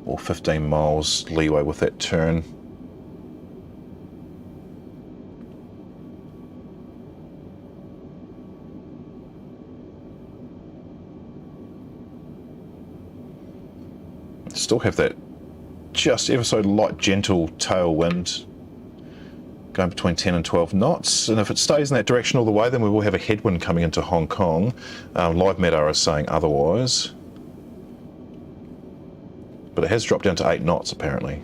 or 15 miles leeway with that turn. Still have that just ever so light, gentle tailwind going between 10 and 12 knots, and if it stays in that direction all the way, then we will have a headwind coming into Hong Kong. Live Metar is saying otherwise, but it has dropped down to 8 knots apparently.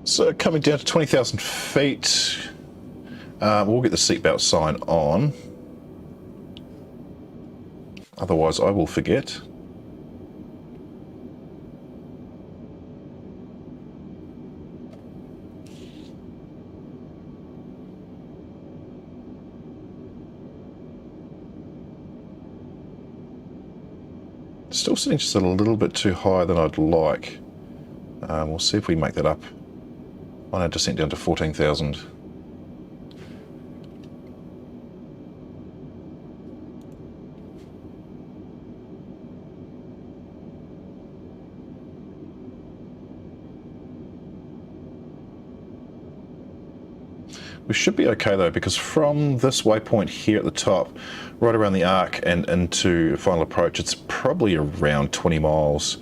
So coming down to 20,000 feet, we'll get the seatbelt sign on. Otherwise I will forget. Still sitting just a little bit too high than I'd like. We'll see if we make that up. On our descent down to 14,000. We should be okay though, because from this waypoint here at the top, right around the arc and into final approach, it's probably around 20 miles.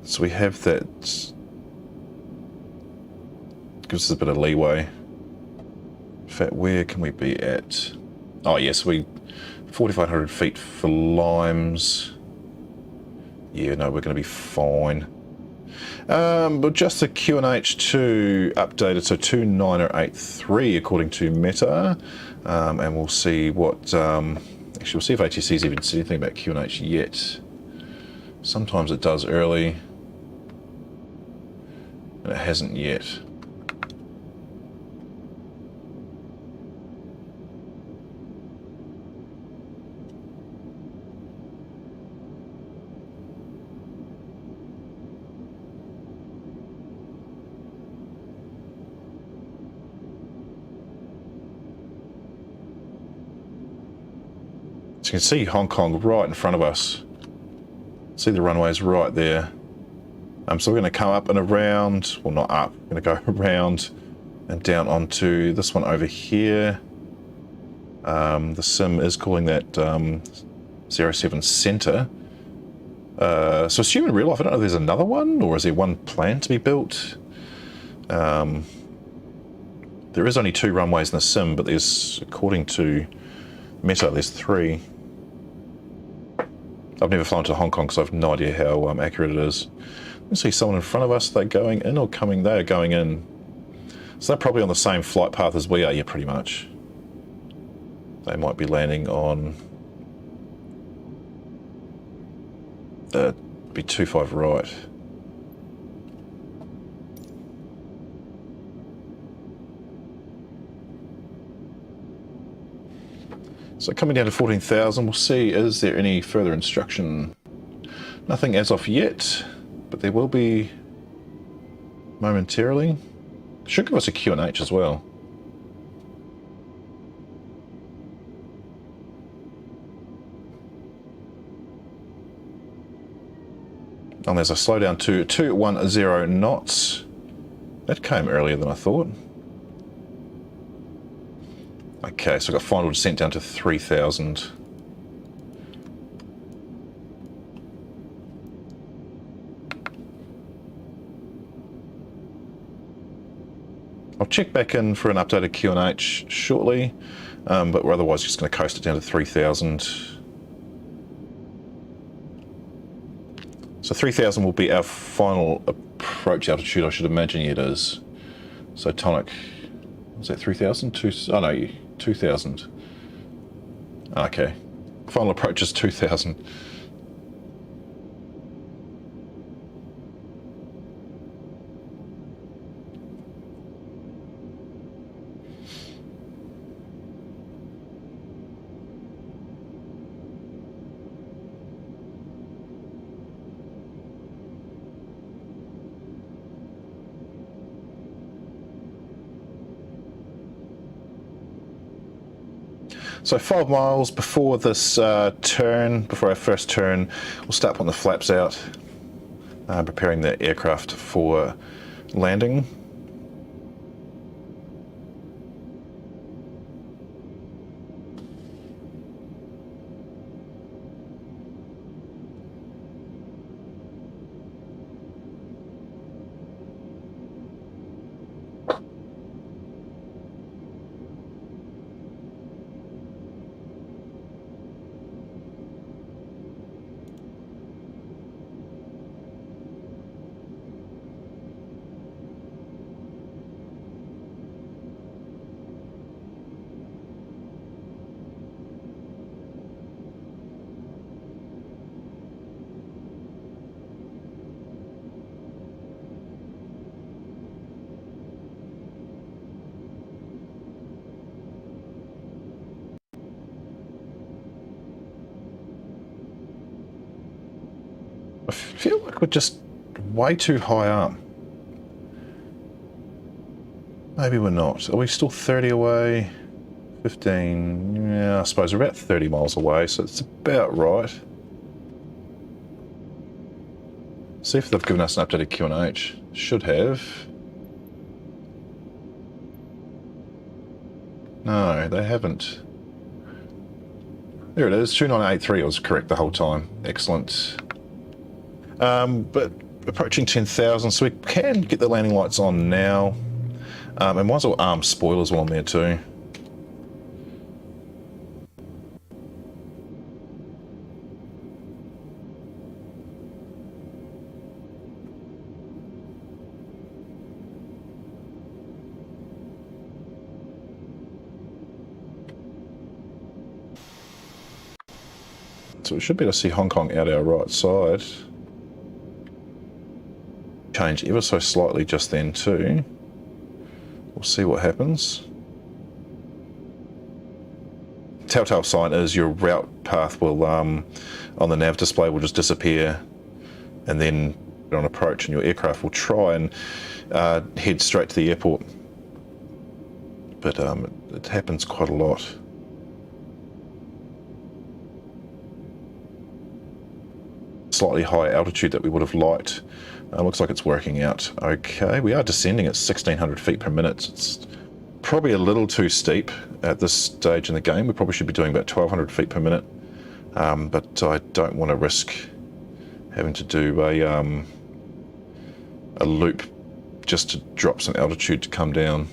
So we have that, gives us a bit of leeway. In fact, where can we be at? Oh yes, 4,500 feet for Limes. Yeah, no, we're going to be fine. But just the QNH2 updated, so 29083 according to Meta, and we'll see what, actually we'll see if ATC's even said anything about QNH yet. Sometimes it does early. And it hasn't yet. So you can see Hong Kong right in front of us. See the runways right there. So we're going to come up and around, well not up, we're going to go around and down onto this one over here. The sim is calling that 07 Center. So assuming in real life, I don't know if there's another one, or is there one planned to be built? There is only 2 runways in the sim, but there's, according to Meta, there's 3. I've never flown to Hong Kong, so I have no idea how accurate it is. I see someone in front of us. They're going in or coming? They are going in. So they're probably on the same flight path as we are, yeah, pretty much. They might be landing on... be 25 right. So coming down to 14,000, we'll see, is there any further instruction? Nothing as of yet, but there will be momentarily. Should give us a Q&H as well. And there's a slowdown to 210 knots. That came earlier than I thought. Okay, so I've got final descent down to 3,000. I'll check back in for an updated Q&H shortly, but we're otherwise just going to coast it down to 3,000. So 3,000 will be our final approach altitude, I should imagine it is. So tonic, was that 3,000? Oh no, 2,000. Okay, final approach is 2,000. So 5 miles before this turn, before our first turn, we'll start putting the flaps out, preparing the aircraft for landing. I feel like we're just way too high up. Maybe we're not. Are we still 30 away? 15, yeah, I suppose we're about 30 miles away, so it's about right. See if they've given us an updated Q&H. Should have. No, they haven't. There it is, 2983. I was correct the whole time. Excellent. But approaching 10,000, so we can get the landing lights on now. And might as well arm spoilers while I'm there too. So we should be able to see Hong Kong out our right side. Change ever so slightly just then too. We'll see what happens. Telltale sign is your route path will, on the nav display, will just disappear, and then on approach and your aircraft will try and head straight to the airport. But it happens quite a lot. Slightly higher altitude that we would have liked. Looks like it's working out okay. We are descending at 1,600 feet per minute. It's probably a little too steep at this stage in the game. We probably should be doing about 1200 feet per minute, but I don't want to risk having to do a loop just to drop some altitude to come down.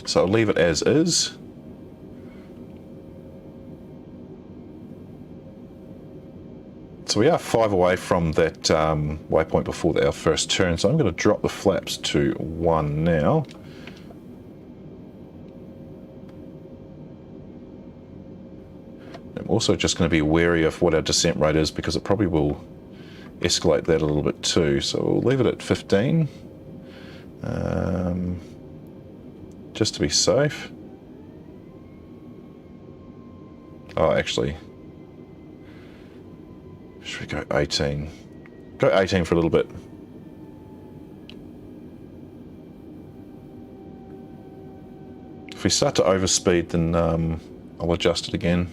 So I'll leave it as is. So we are 5 away from that waypoint before our first turn, so I'm going to drop the flaps to 1 now. I'm also just going to be wary of what our descent rate is, because it probably will escalate that a little bit too. So we'll leave it at 15, just to be safe. Oh, actually, should we go 18? Go 18 for a little bit. If we start to overspeed, then I'll adjust it again.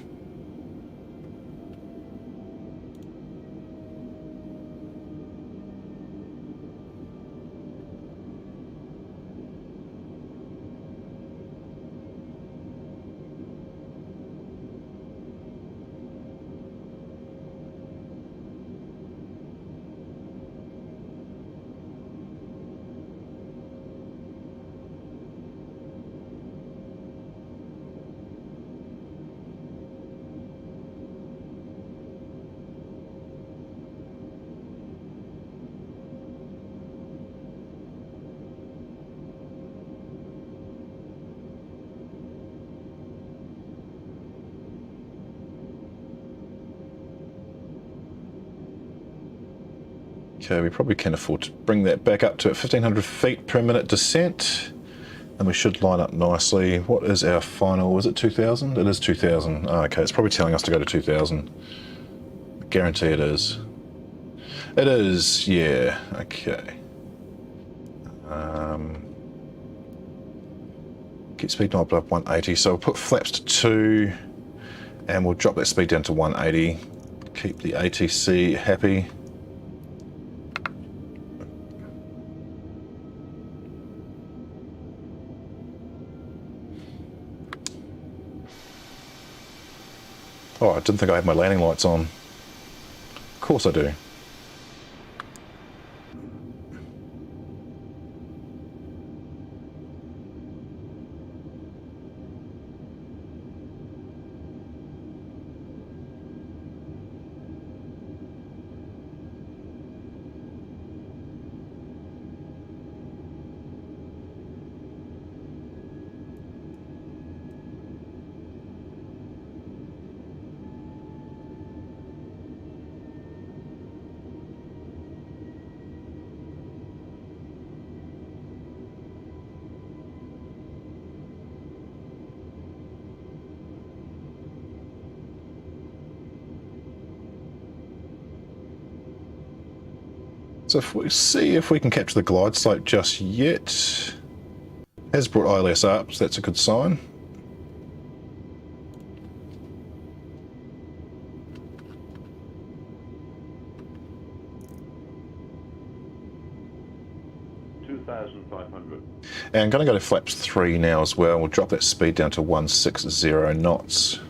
Okay, we probably can afford to bring that back up to 1500 feet per minute descent, and we should line up nicely. What is our final? Was it 2000? It is 2000. Oh, okay, it's probably telling us to go to 2000. I guarantee it is. It is, yeah. Okay. Get speed knob up 180. So we'll put flaps to 2, and we'll drop that speed down to 180. Keep the ATC happy. Oh, I didn't think I had my landing lights on. Of course I do. So if we see if we can capture the glide slope just yet. Has brought ILS up, so that's a good sign. And I'm going to go to flaps 3 now as well. We'll drop that speed down to 160 knots.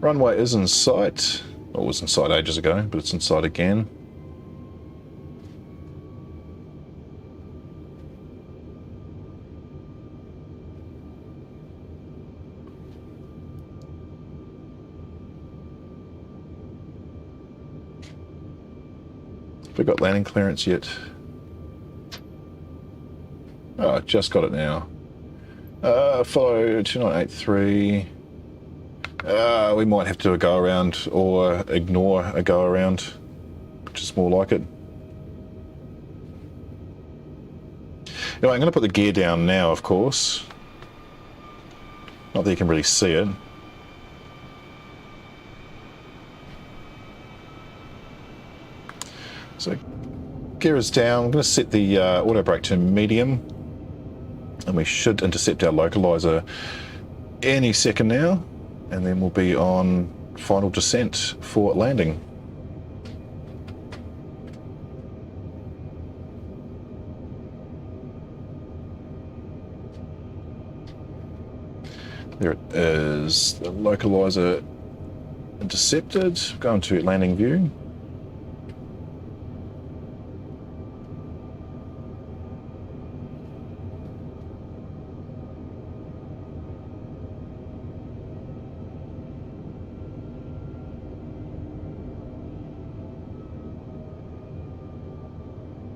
Runway is in sight. Well, it was in sight ages ago, but it's in sight again. Have we got landing clearance yet? Oh, I just got it now. Follow 2983. We might have to do a go around or ignore a go around, which is more like it. Anyway, I'm going to put the gear down now, of course. Not that you can really see it. So, gear is down. I'm going to set the auto brake to medium, and we should intercept our localizer any second now. And then we'll be on final descent for landing. There it is. The localizer intercepted. Going to landing view.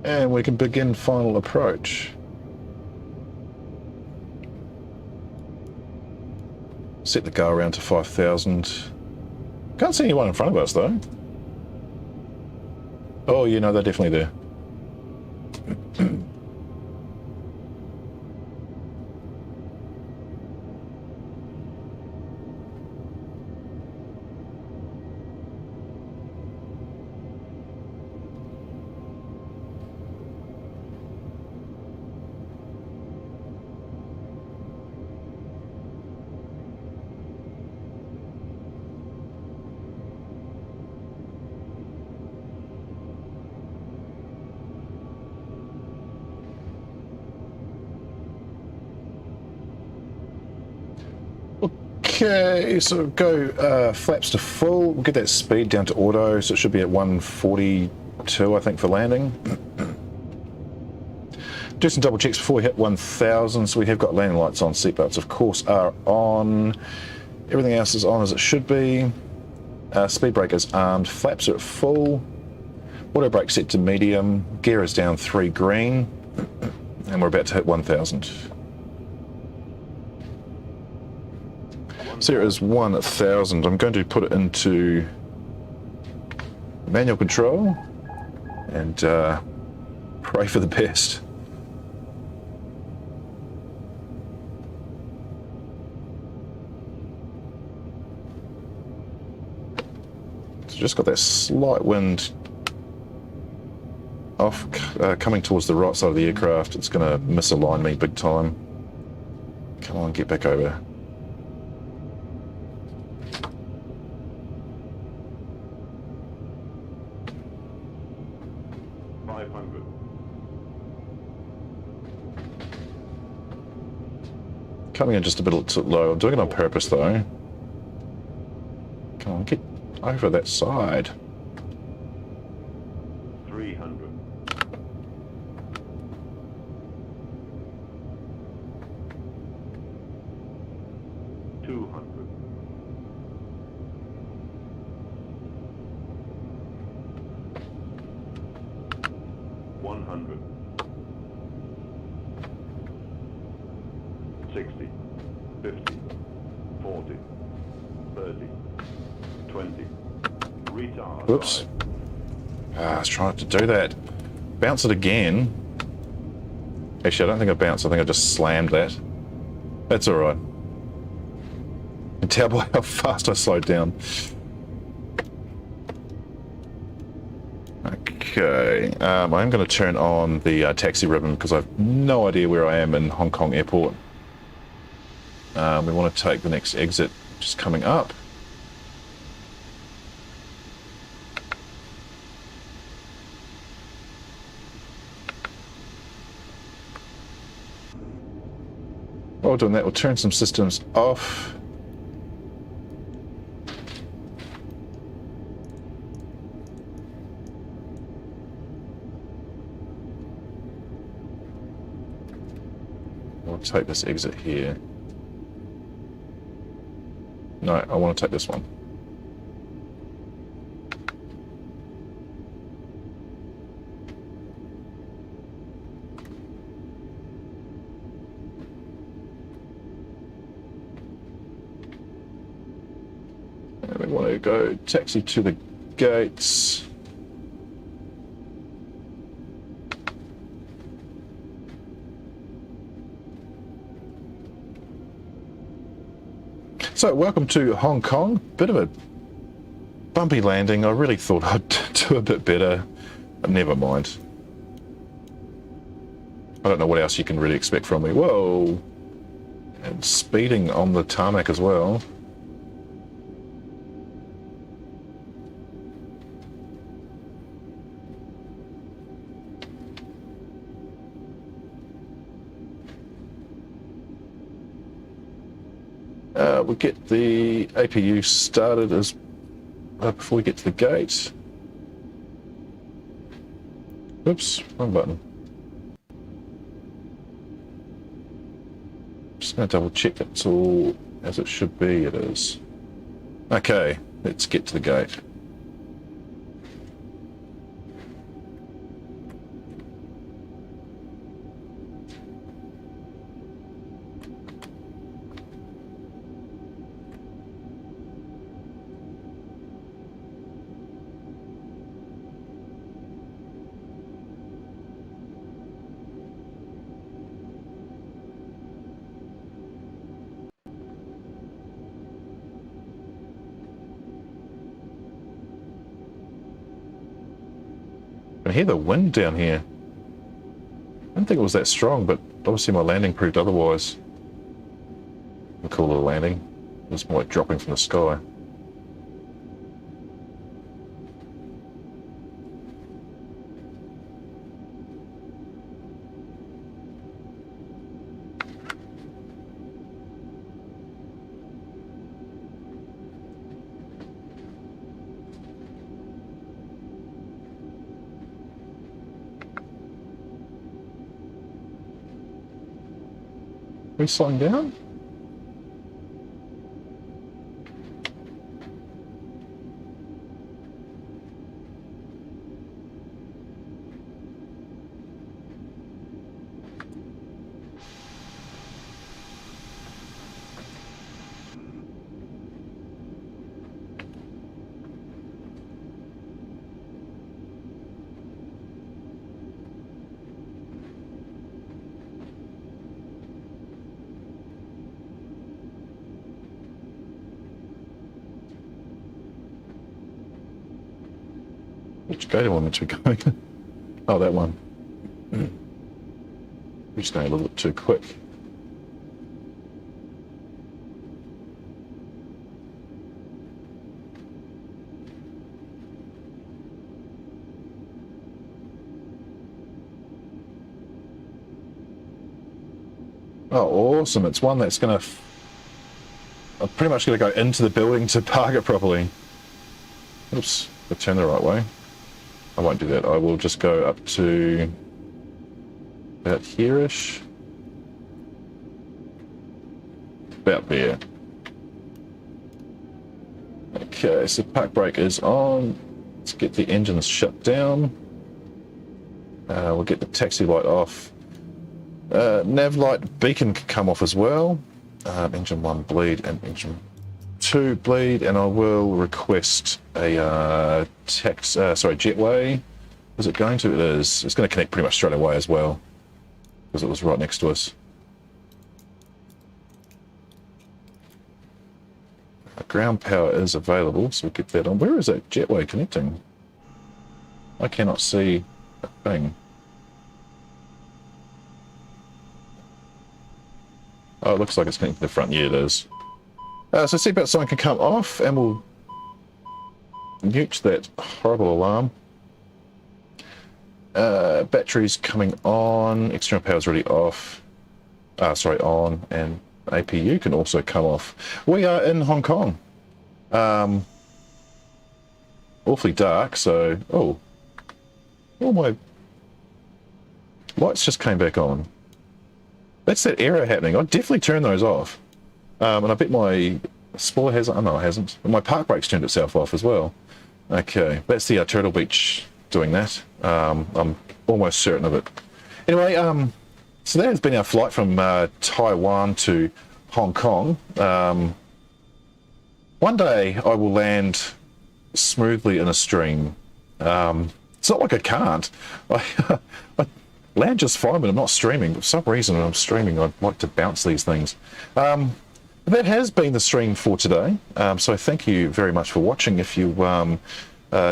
And we can begin final approach. Set the go around to 5,000. Can't see anyone in front of us though. Oh, you know, they're definitely there. Okay, so go flaps to full. We'll get that speed down to auto, so it should be at 142, I think, for landing. Do some double checks before we hit 1,000. So we have got landing lights on, seatbelts, of course, are on. Everything else is on as it should be. Speed brake is armed. Flaps are at full. Auto brake set to medium. Gear is down 3 green. And we're about to hit 1,000. So here is 1,000. I'm going to put it into manual control and pray for the best. So just got that slight wind off coming towards the right side of the aircraft. It's going to misalign me big time. Come on, get back over. Coming in just a bit too low. I'm doing it on purpose though. Come on, get over that side. 300. 200. 100. 60, 50, 40, 30, 20, retard. Whoops. I was trying to do that. Bounce it again. Actually, I don't think I bounced. I think I just slammed that. That's alright. You can tell by how fast I slowed down. Okay. I'm going to turn on the taxi ribbon because I have no idea where I am in Hong Kong Airport. We want to take the next exit, just coming up. While doing that, we'll turn some systems off. We'll take this exit here. No, I want to take this one. And we want to go taxi to the gates. So, welcome to Hong Kong. Bit of a bumpy landing. I really thought I'd do a bit better, but never mind. I don't know what else you can really expect from me. Whoa! And speeding on the tarmac as well. We'll get the APU started as before we get to the gate. Oops, wrong button. Just going to double check it's all as it should be. It is. Okay, let's get to the gate. I hear the wind down here. I didn't think it was that strong, but obviously my landing proved otherwise. We'll call it a landing. It was more like dropping from the sky. Are we slowing down? Which gate am I meant to be going? Oh, that one. We're just going a little bit too quick. Oh, awesome. It's one that's going to... I'm pretty much going to go into the building to park it properly. Oops, I'll turn the right way. I won't do that. I will just go up to about here-ish. About there. Okay, so park brake is on. Let's get the engines shut down. We'll get the taxi light off. Nav light beacon can come off as well. Engine 1 bleed and engine 2 bleed, and I will request a jetway. Is it going to? It is. It's going to connect pretty much straight away as well, because it was right next to us. Ground power is available, so we'll get that on. Where is that jetway connecting? I cannot see a thing. Oh, it looks like it's connecting to the front. Yeah, it is. So seatbelt sign can come off, and we'll mute that horrible alarm. Batteries coming on, external power's already off. On, and APU can also come off. We are in Hong Kong. Awfully dark, so... Oh, my lights just came back on. That's that error happening. I'd definitely turn those off. And I bet my spoiler hasn't. Oh, no, it hasn't. But my park brake's turned itself off as well. Okay, that's the Turtlebeach doing that. I'm almost certain of it. Anyway, so that has been our flight from Taiwan to Hong Kong. One day I will land smoothly in a stream. It's not like I can't. I land just fine when I'm not streaming. For some reason, when I'm streaming, I'd like to bounce these things. That has been the stream for today. So thank you very much for watching. If you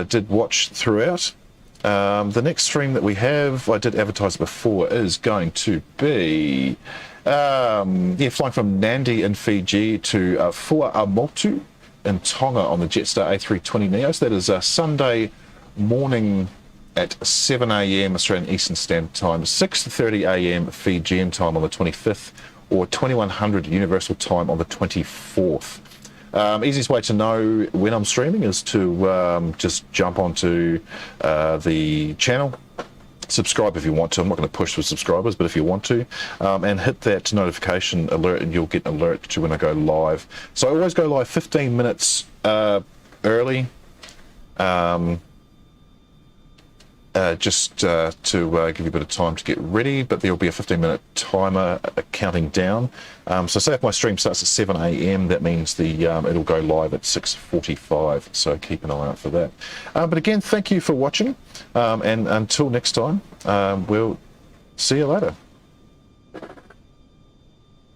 did watch throughout, the next stream that we have, I did advertise before, is going to be flying from Nandi in Fiji to Fuamotu in Tonga on the Jetstar A320neo. So that is Sunday morning at 7 AM Australian Eastern Standard Time, 6:30 AM Fijian time on the 25th or 2100 Universal Time on the 24th. Easiest way to know when I'm streaming is to just jump onto the channel, subscribe if you want to. I'm not going to push for subscribers, but if you want to, and hit that notification alert, and you'll get an alert to when I go live. So I always go live 15 minutes early, just to give you a bit of time to get ready, but there'll be a 15-minute timer counting down. So say if my stream starts at 7 a.m, that means the it'll go live at 6:45, so keep an eye out for that. But again, thank you for watching, and until next time, we'll see you later.